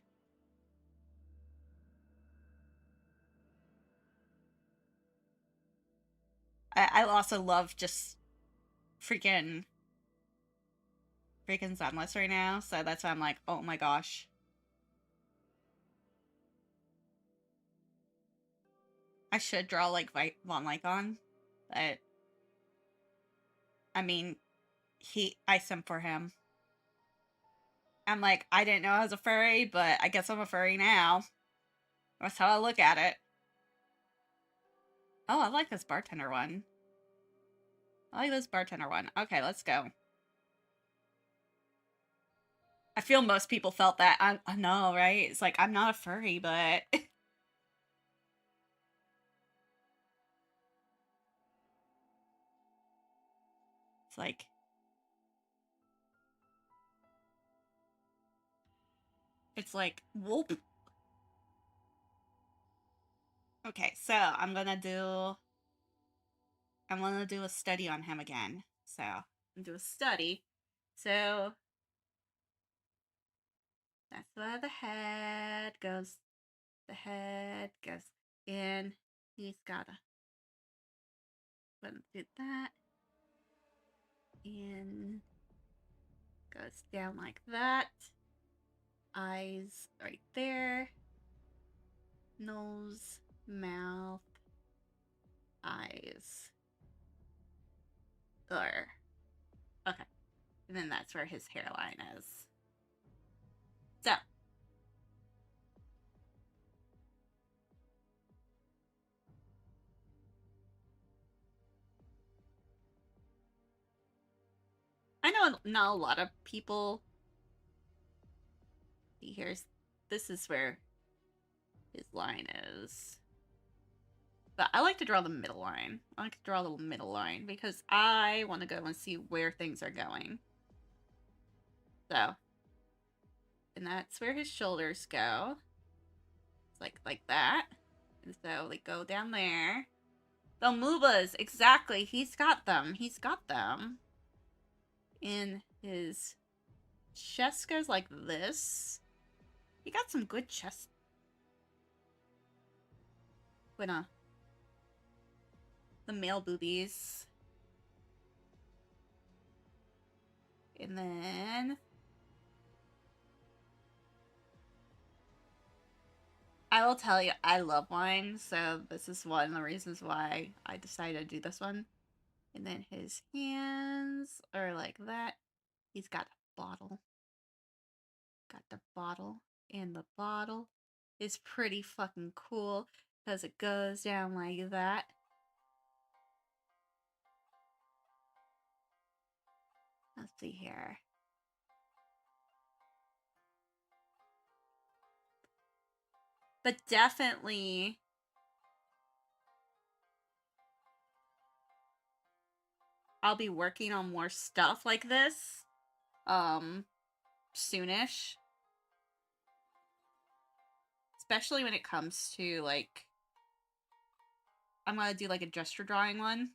I also love just freaking freaking Sunless right now, so that's why I'm like, oh my gosh. I should draw like Von Lycon, but I mean, I simp for him. I'm like, I didn't know I was a furry, but I guess I'm a furry now. That's how I look at it. Oh, I like this bartender one. I like this bartender one. Okay, let's go. I feel most people felt that. I know, right? It's like, I'm not a furry, but... it's like... It's like, whoop. Okay, so I'm gonna do a study on him again. So, I'm gonna do a study. So, that's where the head goes. The head goes in. He's gotta do that. And goes down like that. Eyes right there. Nose, mouth, eyes. There. Okay. And then that's where his hairline is. So. I know not a lot of people. This is where his line is. But I like to draw the middle line. I like to draw the middle line because I want to go and see where things are going. So, and that's where his shoulders go. It's like that. And so they go down there. The moobas, exactly. He's got them. He's got them. And his chest goes like this. He got some good chest. The male boobies. And then I will tell you, I love wine, so this is one of the reasons why I decided to do this one. And then his hands are like that. He's got a bottle. Got the bottle. And the bottle is pretty fucking cool because it goes down like that. Let's see here. But definitely I'll be working on more stuff like this soonish. Especially when it comes to like I'm gonna do like a gesture drawing one.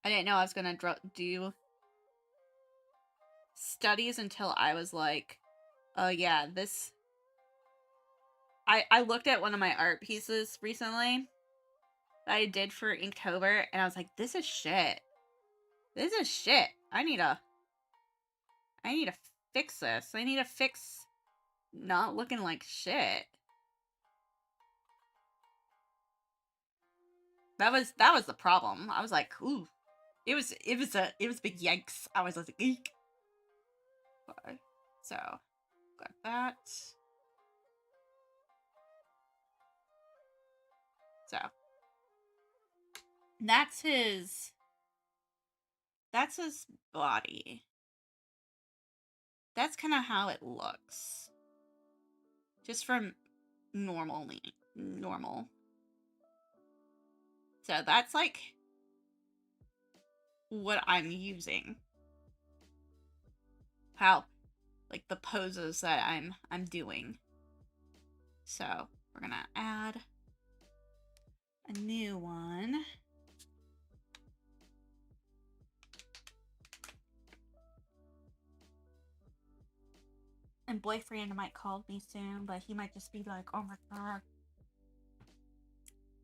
I didn't know I was gonna do studies until I was like, oh yeah, this... I looked at one of my art pieces recently that I did for Inktober, and I was like, this is shit. This is shit. I need to fix this. I need to fix not looking like shit. That was the problem. I was like, ooh. It was big yikes. I was like, eek. So, got that. So, that's his body. That's kind of how it looks. Just from normal. So that's like what I'm using. How, like the poses that I'm doing. So we're gonna add a new one. And boyfriend might call me soon, but he might just be like, oh my god.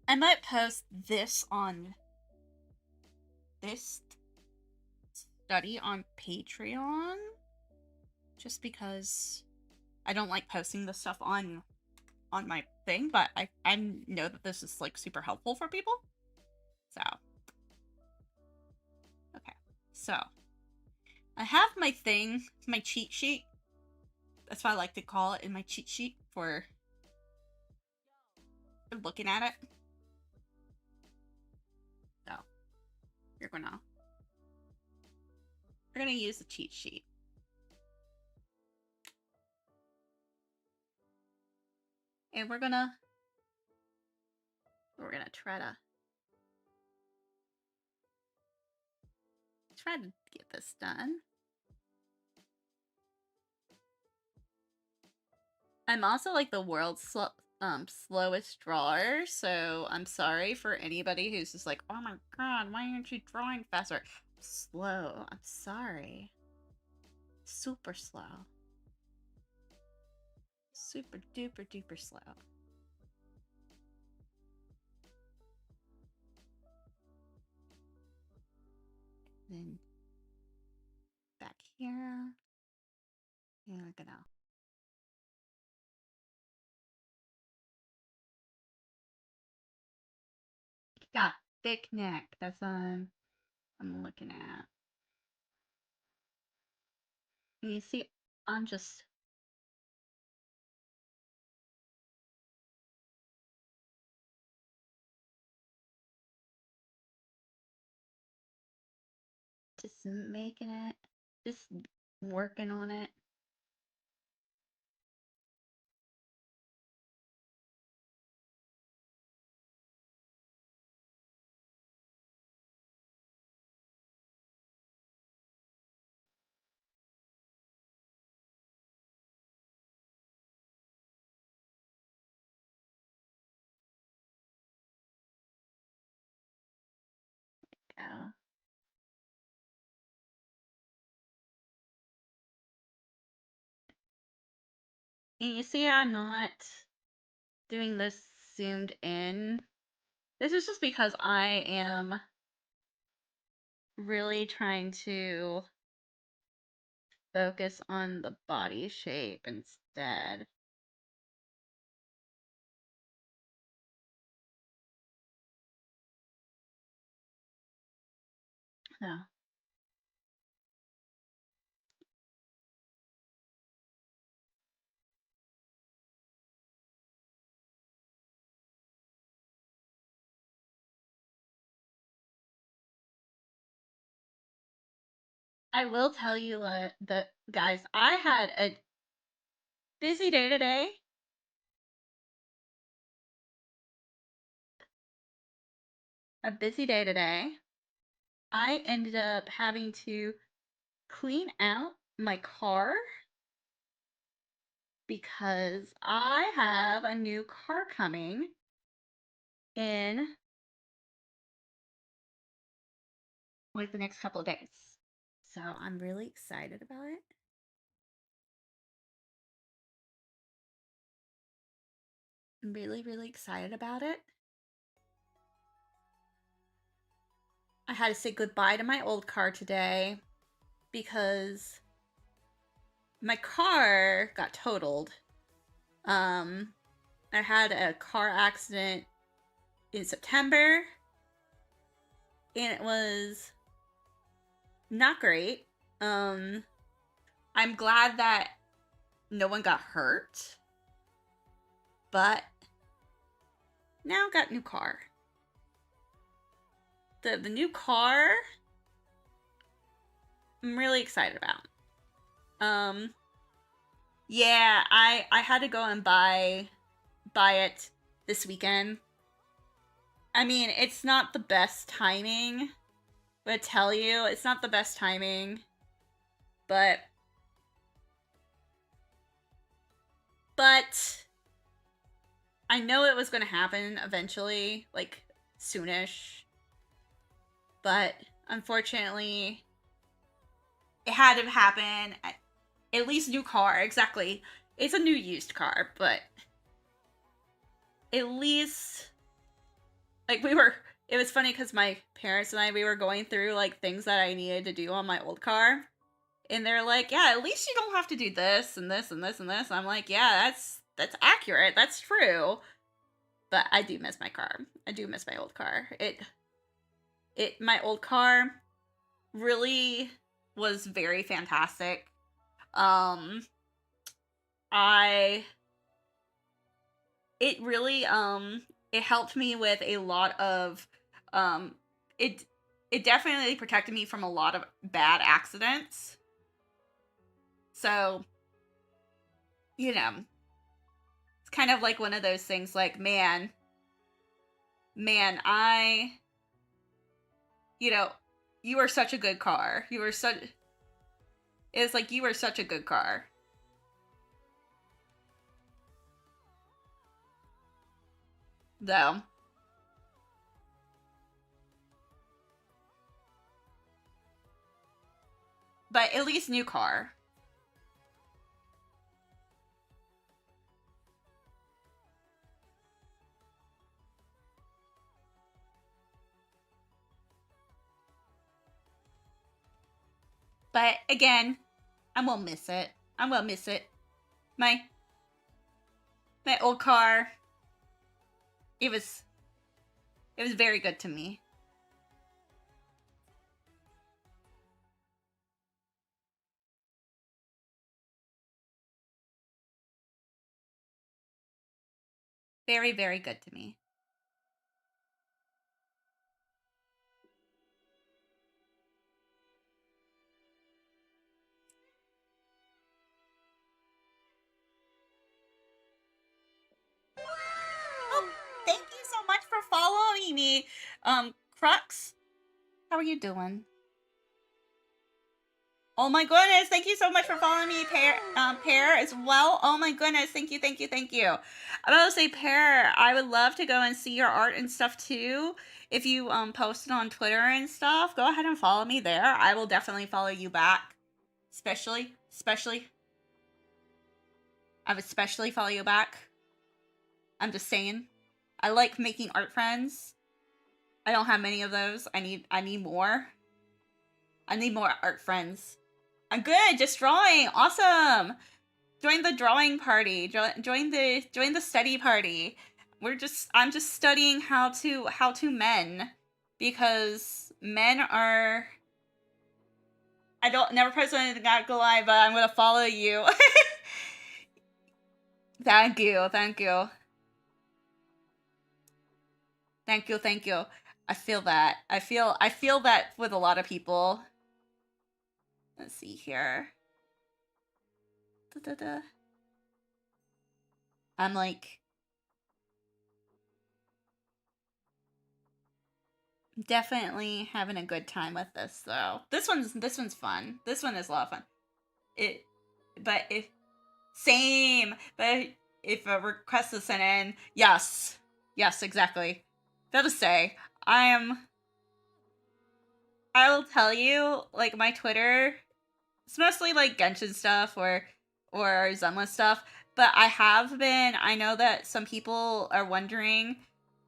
I might post this study on Patreon. Just because I don't like posting this stuff on my thing, but I know that this is like super helpful for people. So So, I have my thing, my cheat sheet. That's what I like to call it, in my cheat sheet for looking at it. So, you're gonna use the cheat sheet. And we're gonna try to get this done. I'm also like the world's slowest drawer, so I'm sorry for anybody who's just like, oh my god, why aren't you drawing faster? Slow. I'm sorry. Super slow. Super duper duper slow. Then back here. And we're gonna got thick neck. That's what I'm looking at. And you see, I'm just making it, just working on it. Go. And you see, I'm not doing this zoomed in. This is just because I am really trying to focus on the body shape instead. So, I will tell you that, guys, I had a busy day today. A busy day today. I ended up having to clean out my car because I have a new car coming in like the next couple of days. So I'm really excited about it. I'm really, really excited about it. I had to say goodbye to my old car today because my car got totaled. I had a car accident in September and it was not great. I'm glad that no one got hurt, but now got new car. The new car I'm really excited about. Yeah, I had to go and buy it this weekend. I mean, it's not the best timing. I tell you, it's not the best timing. But I know it was going to happen eventually, like soonish. But unfortunately, it had to happen. At least new car, exactly. It's a new used car, but at least like it was funny because my parents and we were going through like things that I needed to do on my old car. And they're like, yeah, at least you don't have to do this and this and this and this. I'm like, yeah, that's accurate. That's true. But I do miss my car. I do miss my old car. My old car really was very fantastic. Um, I it really it helped me with a lot of um it it definitely protected me from a lot of bad accidents. So, you know, it's kind of like one of those things like, man, you know, you are such a good car. It's like you are such a good car. Though. But at least new car. But again, I won't miss it. I won't miss it. My my old car, it was very good to me. Very, very good to me. Oh, thank you so much for following me. Crux, how are you doing? Oh my goodness, thank you so much for following me, Pear as well. Oh my goodness, thank you, thank you, thank you. I'm about to say, Pear, I would love to go and see your art and stuff too. If you post it on Twitter and stuff, go ahead and follow me there. I will definitely follow you back. Especially, I would especially follow you back. I'm just saying. I like making art friends. I don't have many of those. I need more. I need more art friends. I'm good, just drawing. Awesome. Join the drawing party. Join the study party. I'm just studying how to men, because men are, I don't never post anything, not gonna lie, but I'm gonna follow you. Thank you, thank you. Thank you, thank you. I feel that. I feel that with a lot of people. Let's see here. Da, da, da. I'm like definitely having a good time with this though. This one's fun. This one is a lot of fun. It but if same, but if a request is sent in, yes. Yes, exactly. That'll say I will tell you, like, my Twitter, it's mostly like Genshin stuff or Zenless stuff, but I know that some people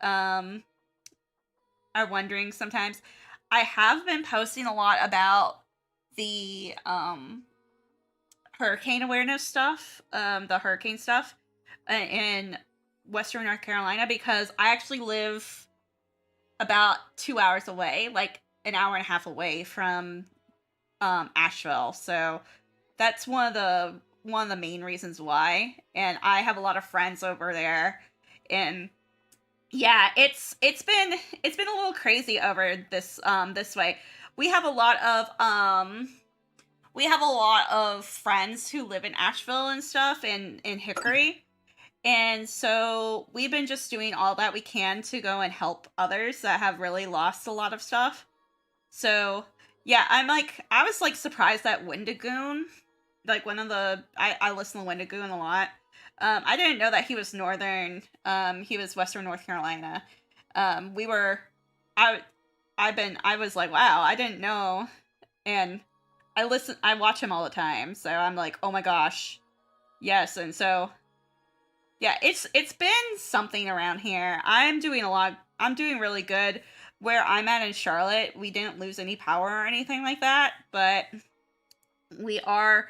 um are wondering sometimes. I have been posting a lot about the hurricane awareness stuff, the hurricane stuff in Western North Carolina, because I actually live about 2 hours away, like an hour and a half away from Asheville. So that's one of the main reasons why. And I have a lot of friends over there, and yeah, it's been a little crazy over this way. We have a lot of we have a lot of friends who live in Asheville and stuff, and in Hickory. And so we've been just doing all that we can to go and help others that have really lost a lot of stuff. So yeah, I was like surprised that Wendigoon, like one of the I listen to Wendigoon a lot. I didn't know that he was he was Western North Carolina. We were I I was like, wow, I didn't know. And I watch him all the time, so I'm like, oh my gosh. Yes, and so yeah, it's been something around here. I'm doing really good. Where I'm at in Charlotte, we didn't lose any power or anything like that, but we are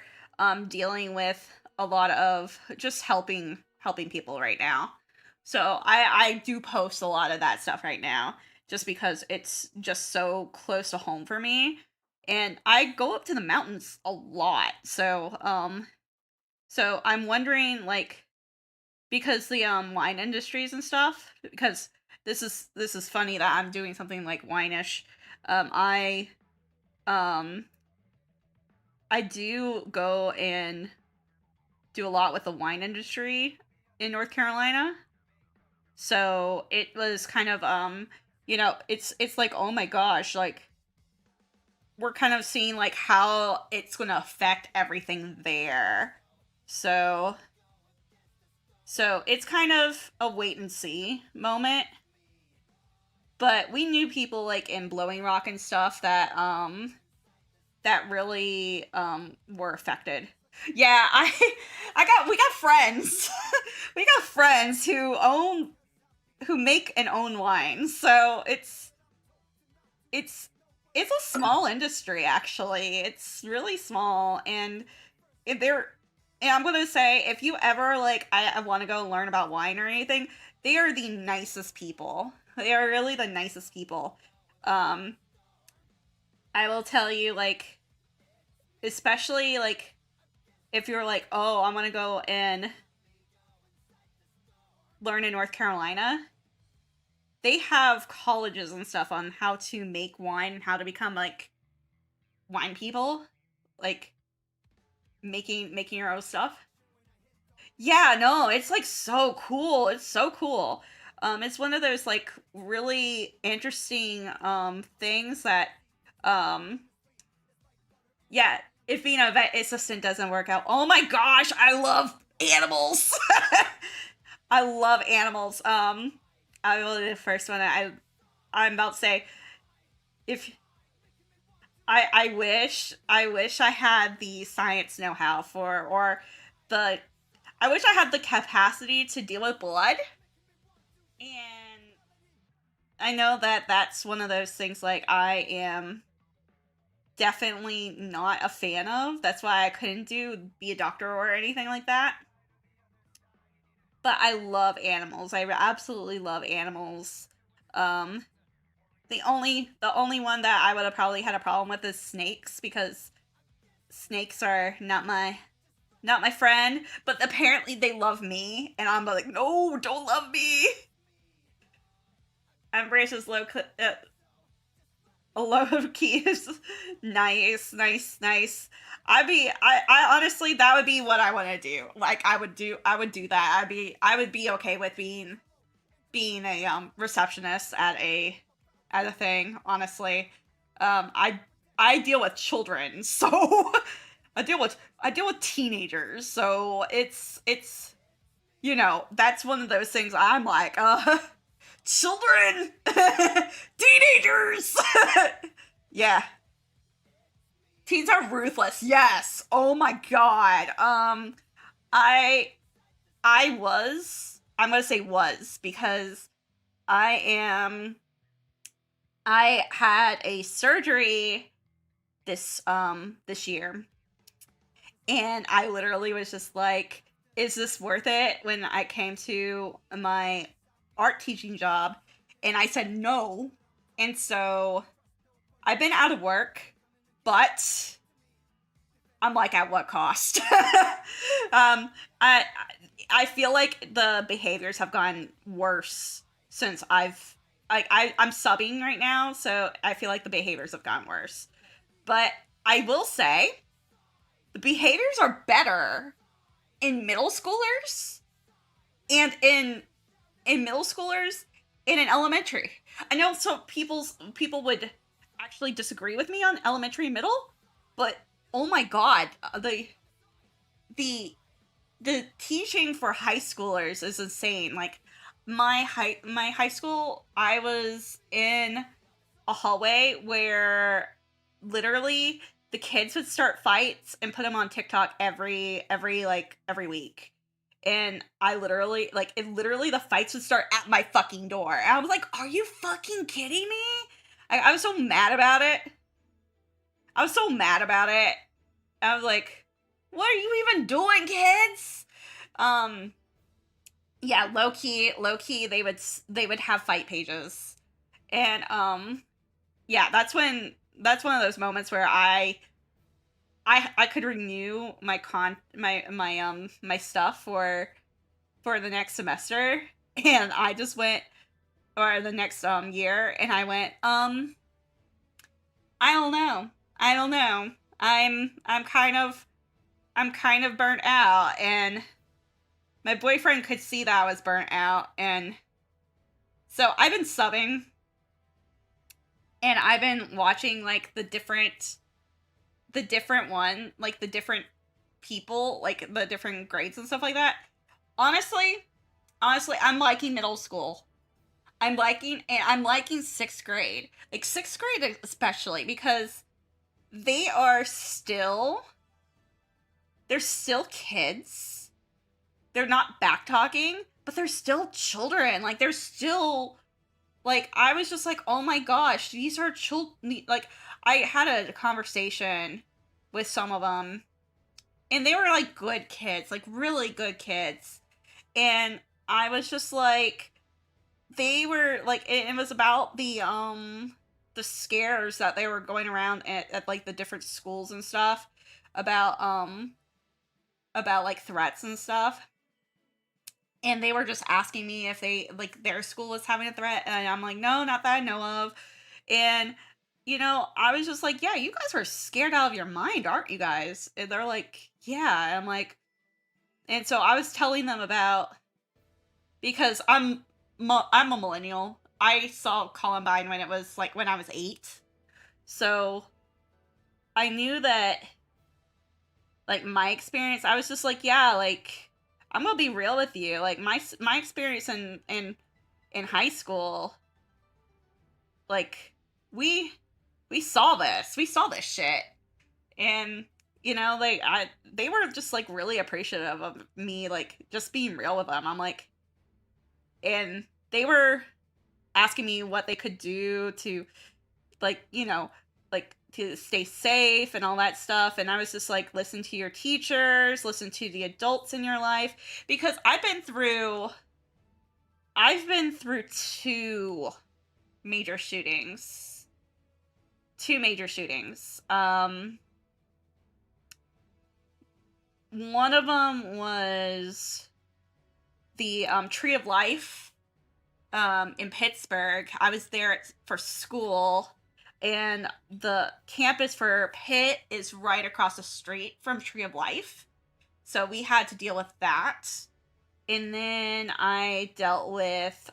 dealing with a lot of just helping people right now. So I do post a lot of that stuff right now, just because it's just so close to home for me. and I go up to the mountains a lot. So I'm wondering, like, because the wine industries and stuff, because this is funny that I'm doing something like wine-ish. Um I um I do go and do a lot with the wine industry in North Carolina. So it was kind of it's like, oh my gosh, like we're kind of seeing like how it's going to affect everything there. So it's kind of a wait and see moment. But we knew people like in Blowing Rock and stuff that really were affected. Yeah, we got friends. We got friends who make and own wine. So it's it's a small industry actually. It's really small, and if they're and I'm gonna say, if you ever like I want to go learn about wine or anything, they are the nicest people. They are really the nicest people. Um I will tell you, like, especially like if you're like, oh, I want to go and learn in North Carolina, they have colleges and stuff on how to make wine and how to become like wine people, like making your own stuff. Yeah, no, it's like so cool. It's so cool. It's one of those like really interesting things that um yeah, if being a vet assistant doesn't work out. Oh my gosh, I love animals. I love animals. I will be the first one. I'm about to say, if I wish I had the science know how for, or the I wish I had the capacity to deal with blood. And I know that that's one of those things like I am definitely not a fan of. That's why I couldn't be a doctor or anything like that. But I love animals. I absolutely love animals. Um the only one that I would have probably had a problem with is snakes, because snakes are not my friend, but apparently they love me, and I'm like, no, don't love me. Embraces low key is nice, nice, nice. I honestly, that would be what I want to do. Like I would do that. I would be okay with being a receptionist at a thing, honestly. I deal with children, so I deal with teenagers, so that's one of those things I'm like, children, teenagers. Yeah, teens are ruthless. Yes. Oh my god. I I'm gonna say was, because I am I had a surgery this year, and I literally was just like, is this worth it, when I came to my art teaching job, and I said no. And so I've been out of work, but I'm like, at what cost? um I feel like the behaviors have gotten worse since I'm subbing right now, so I feel like the behaviors have gotten worse. But I will say the behaviors are better in middle schoolers, and in middle schoolers and in elementary. I know so people would actually disagree with me on elementary and middle, but oh my god, the the teaching for high schoolers is insane. Like my high school, I was in a hallway where literally the kids would start fights and put them on TikTok every week. And I literally, like, it literally, the fights would start at my fucking door. And I was like, are you fucking kidding me? I was so mad about it. I was so mad about it. I was like, what are you even doing, kids? Um, yeah, low key, they would have fight pages. And, yeah, that's when that's one of those moments where I could renew my stuff for the next semester, and I just went, or the next year, and I went, I don't know. I don't know. I'm kind of burnt out, and my boyfriend could see that I was burnt out, and so I've been subbing, and I've been watching like the different one, like the different people, like the different grades and stuff like that. Honestly, I'm liking middle school. I'm liking 6th grade. Like 6th grade especially, because they are still they're still kids. They're not back talking, but they're still children. Like they're still, like, I was just like, "Oh my gosh, these are children." Like I had a conversation with some of them, and they were like good kids, like really good kids. And I was just like, they were like, it was about the scares that they were going around at like the different schools and stuff, about like threats and stuff. And they were just asking me if they, like, their school was having a threat, and I'm like, no, not that I know of. And I was just like, yeah, you guys are scared out of your mind, aren't you guys? And they're like, yeah. I'm like, and so I was telling them about, because I'm a millennial. I saw Columbine when it was like when I was 8. So I knew that, like, my experience, I was just like, yeah, like, I'm gonna be real with you. Like my experience in high school, like, we we saw this. We saw this shit. And they were just like really appreciative of me, like, just being real with them. I'm like, and they were asking me what they could do to, like, like, to stay safe and all that stuff. And I was just like, listen to your teachers, listen to the adults in your life, because I've been through major shootings. Two major shootings. One of them was the Tree of Life in Pittsburgh. I was there for school, and the campus for Pitt is right across the street from Tree of Life. So we had to deal with that. And then I dealt with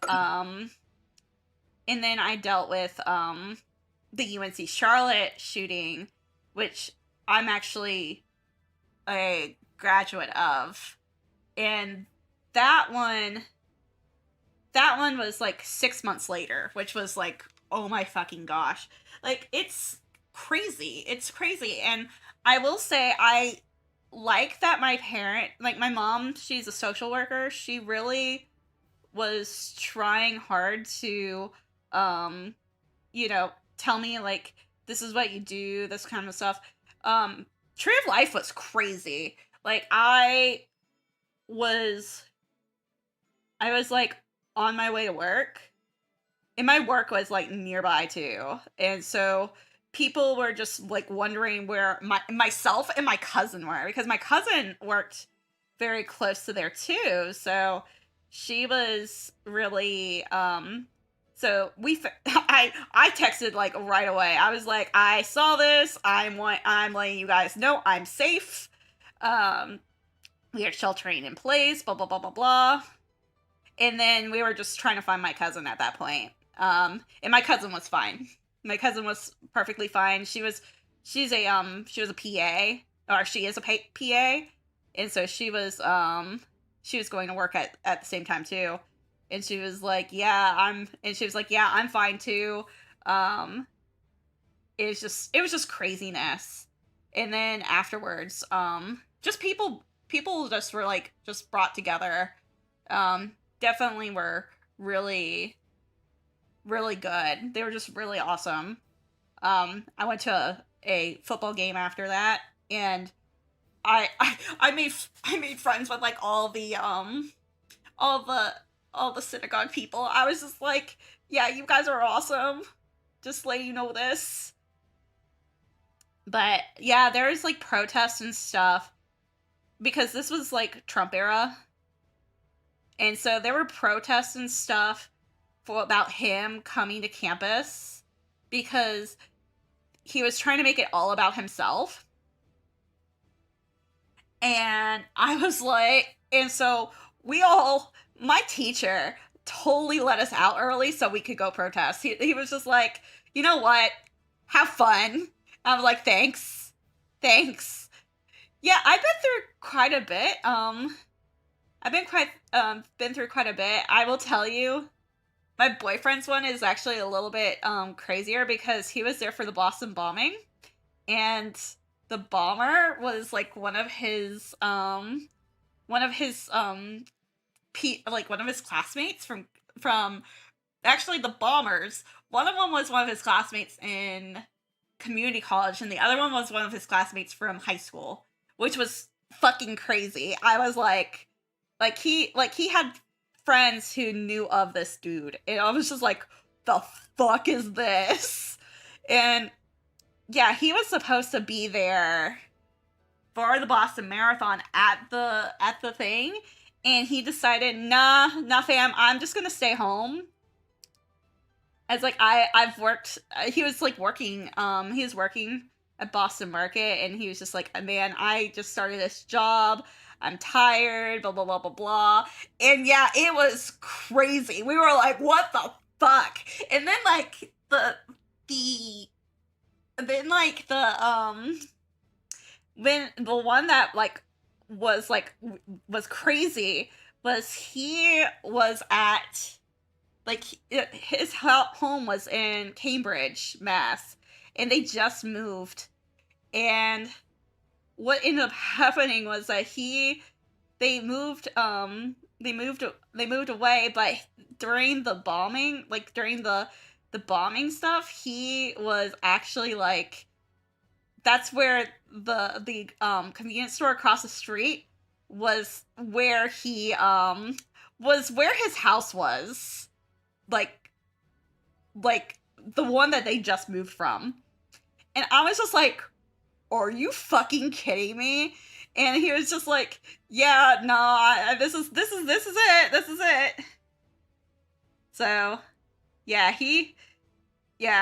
the UNC Charlotte shooting, which I'm actually a graduate of. And that one was like 6 months later, which was like, oh my fucking gosh. Like, it's crazy. It's crazy. And I will say, I like that my mom, she's a social worker. She really was trying hard to, um, tell me, like, this is what you do, this kind of stuff. Tree of Life was crazy. Like, was I was like on my way to work, and my work was like nearby too. And so people were just like wondering where myself and my cousin were, because my cousin worked very close to there too. So she was really so I texted like right away. I was like, I saw this. I'm letting you guys know I'm safe. We are sheltering in place, blah blah blah blah blah. And then we were just trying to find my cousin at that point. And my cousin was fine. My cousin was perfectly fine. She was a PA, or she is a PA, and so she was going to work at the same time too. And she was like, yeah, I'm fine too. It was just craziness. And then afterwards, just people just were like just brought together. Definitely were really, really good. They were just really awesome. I went to a football game after that, and I made friends with like all the synagogue people. I was just like, yeah, you guys are awesome. Just let you know this. But yeah, there was like protests and stuff because this was like Trump era. And so there were protests and stuff for about him coming to campus because he was trying to make it all about himself. And I was like, and so my teacher totally let us out early so we could go protest. He was just like, you know what? Have fun. I was like, thanks. Thanks. Yeah, I've been through quite a bit. I've been through quite a bit. I will tell you, my boyfriend's one is actually a little bit crazier because he was there for the Boston bombing, and the bomber was like one of his one of his classmates from actually the bombers. One of them was one of his classmates in community college, and the other one was one of his classmates from high school, which was fucking crazy. I was he had friends who knew of this dude, and I was just like, the fuck is this? And yeah, he was supposed to be there for the Boston Marathon at the thing, and he decided, nah, fam, I'm just gonna stay home. As like I've worked. He was like working. He was working at Boston Market, and he was just like, man, I just started this job. I'm tired. Blah blah blah blah blah. And yeah, it was crazy. We were like, what the fuck? And then like the then like the when the one that was crazy was he was at like his home was in Cambridge, Mass, and they just moved. And what ended up happening was that they moved away, but during the bombing, like during the bombing stuff, he was actually like, that's where the convenience store across the street was where his house was, like the one that they just moved from. And I was just like, are you fucking kidding me? And he was just like, yeah, no, this is it. So yeah,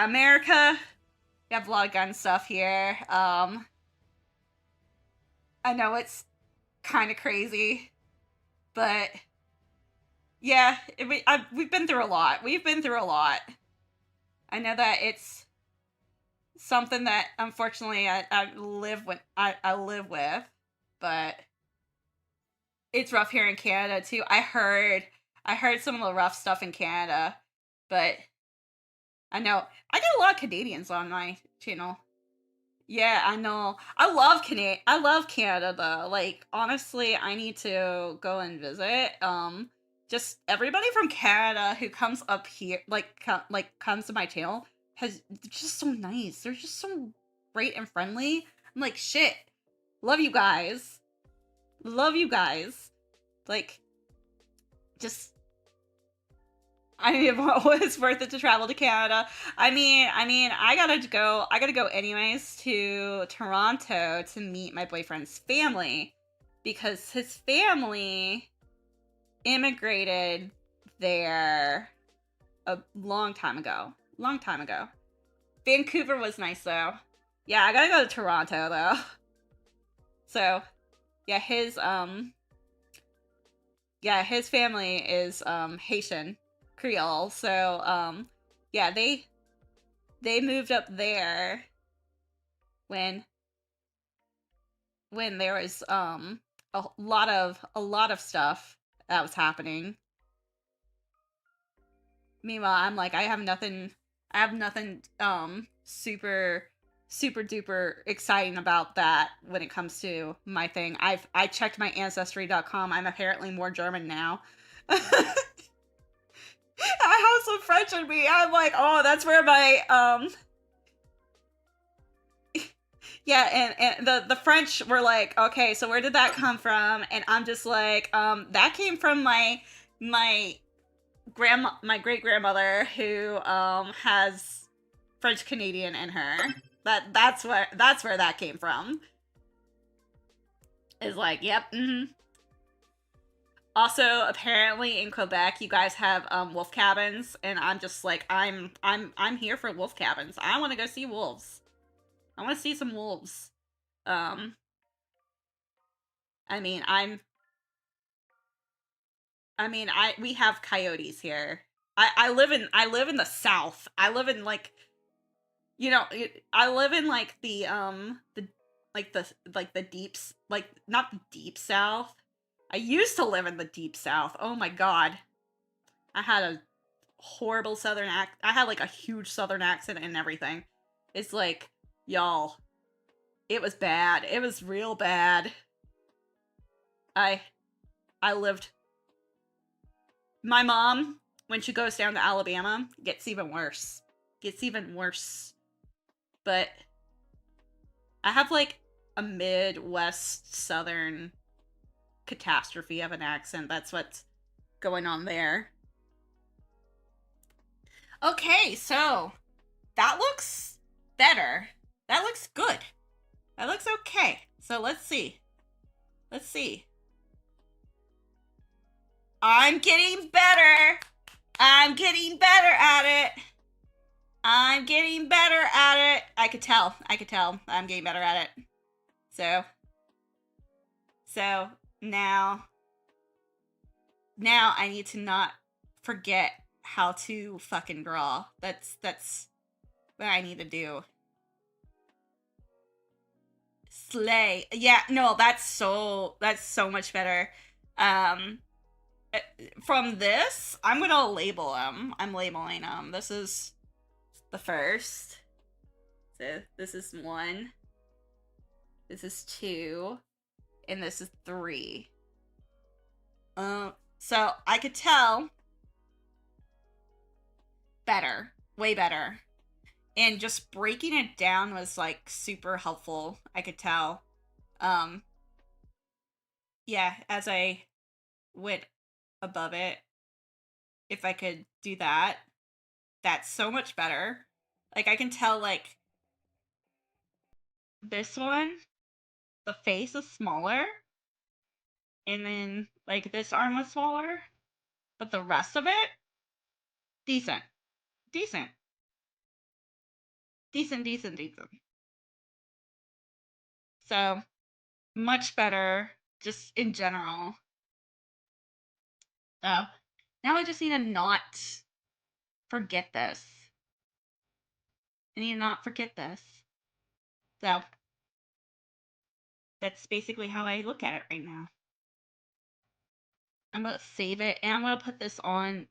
America, you have a lot of gun stuff here. I know it's kind of crazy, but yeah, we've been through a lot. We've been through a lot. I know that it's something that unfortunately I live with, but it's rough here in Canada too. I heard some of the rough stuff in Canada, but I know I get a lot of Canadians on my channel. Yeah, I know. I love Canada though. Like honestly, I need to go and visit. Just everybody from Canada who comes up here, comes to my channel, they're just so nice. They're just so great and friendly. I'm like, shit. Love you guys. Love you guys. Like, just I mean, it's worth it to travel to Canada. I mean, I gotta go anyways to Toronto to meet my boyfriend's family because his family immigrated there a long time ago. Vancouver was nice though. Yeah, I gotta go to Toronto though. So, yeah, his family is Haitian Creole. So yeah, they moved up there when there was a lot of stuff that was happening. Meanwhile, I'm like, I have nothing super duper exciting about that when it comes to my thing. I checked my ancestry.com. I'm apparently more German now. I have some French in me. I'm like, oh, that's where my yeah, and the French were like, okay, so where did that come from? And I'm just like, that came from my great grandmother who has French Canadian in her. That's where that came from. Is like, yep. Also, apparently in Quebec, you guys have wolf cabins, and I'm just like, I'm here for wolf cabins. I want to go see wolves. I want to see some wolves. Um, I mean, we have coyotes here. I live in the South. I live in like, I live in like the deeps, like not the deep South. I used to live in the deep South. Oh my god. I had a horrible southern I had like a huge southern accent and everything. It's like, y'all, it was bad. It was real bad. I I lived My mom, when she goes down to Alabama, gets even worse. Gets even worse. But I have like a Midwest Southern catastrophe of an accent. That's what's going on there. Okay, so that looks better. That looks good. That looks okay. So let's see. Let's see. I'm getting better. I'm getting better at it. I'm getting better at it. I could tell. I could tell. I'm getting better at it. So now I need to not forget how to fucking draw. That's what I need to do. Slay. Yeah, no, that's so much better. Um from this, I'm gonna label them. I'm labeling them. This is the first. So this is 1. This is 2. And this is 3. So I could tell better. Way better. And just breaking it down was like super helpful. I could tell. Um yeah, as I went above it, if I could do that, that's so much better. Like I can tell like this one, the face is smaller, and then like this arm was smaller, but the rest of it, decent. Decent. Decent, decent, decent. So much better just in general. So now I just need to not forget this. I need to not forget this. So that's basically how I look at it right now. I'm gonna save it, and I'm gonna put this on.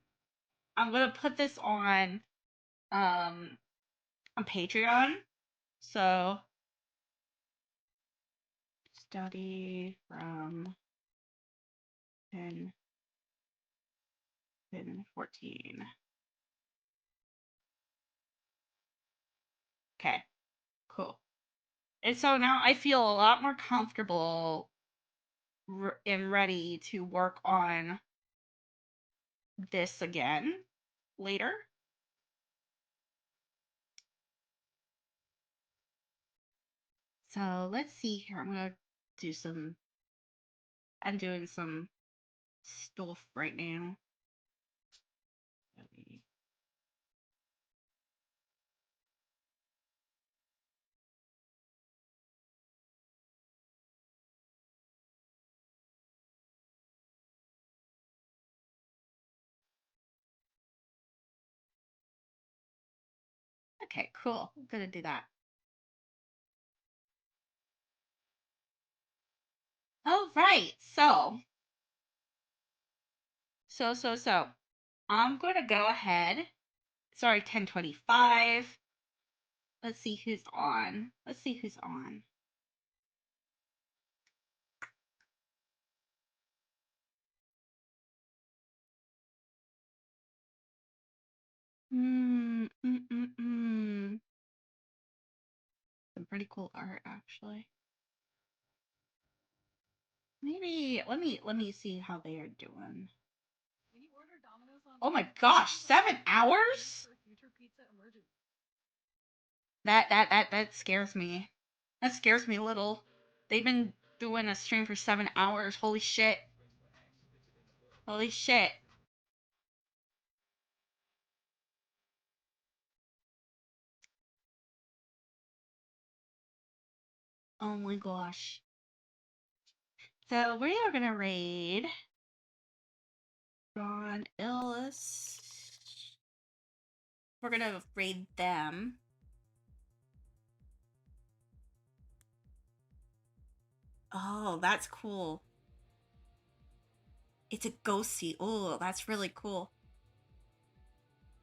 I'm gonna put this um on Patreon. So study from 10, 14. Okay, cool. And so now I feel a lot more comfortable and ready to work on this again later. So let's see here. I'm doing some stuff right now. Okay, cool. I'm gonna do that. All right. So I'm gonna go ahead. Sorry, 10:25. Let's see who's on. Let's see who's on. Some pretty cool art, actually. Maybe let me see how they are doing. Oh my gosh, 7 hours? That scares me. That scares me a little. They've been doing a stream for 7 hours. Holy shit. Holy shit. Oh my gosh. So we are gonna raid Ron Illis. We're gonna raid them. Oh, that's cool. It's a ghosty. Oh, that's really cool.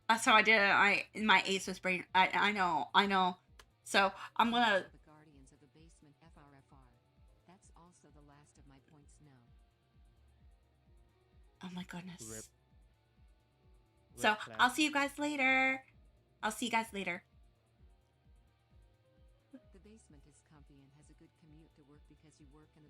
That's how I did it. My ace was brain. I know. I know. So I'm gonna. The Guardians of the Basement FRFR. That's also the last of my points now. Oh my goodness. Rip. So Rip I'll see you guys later. I'll see you guys later. The basement is comfy and has a good commute to work because you work in the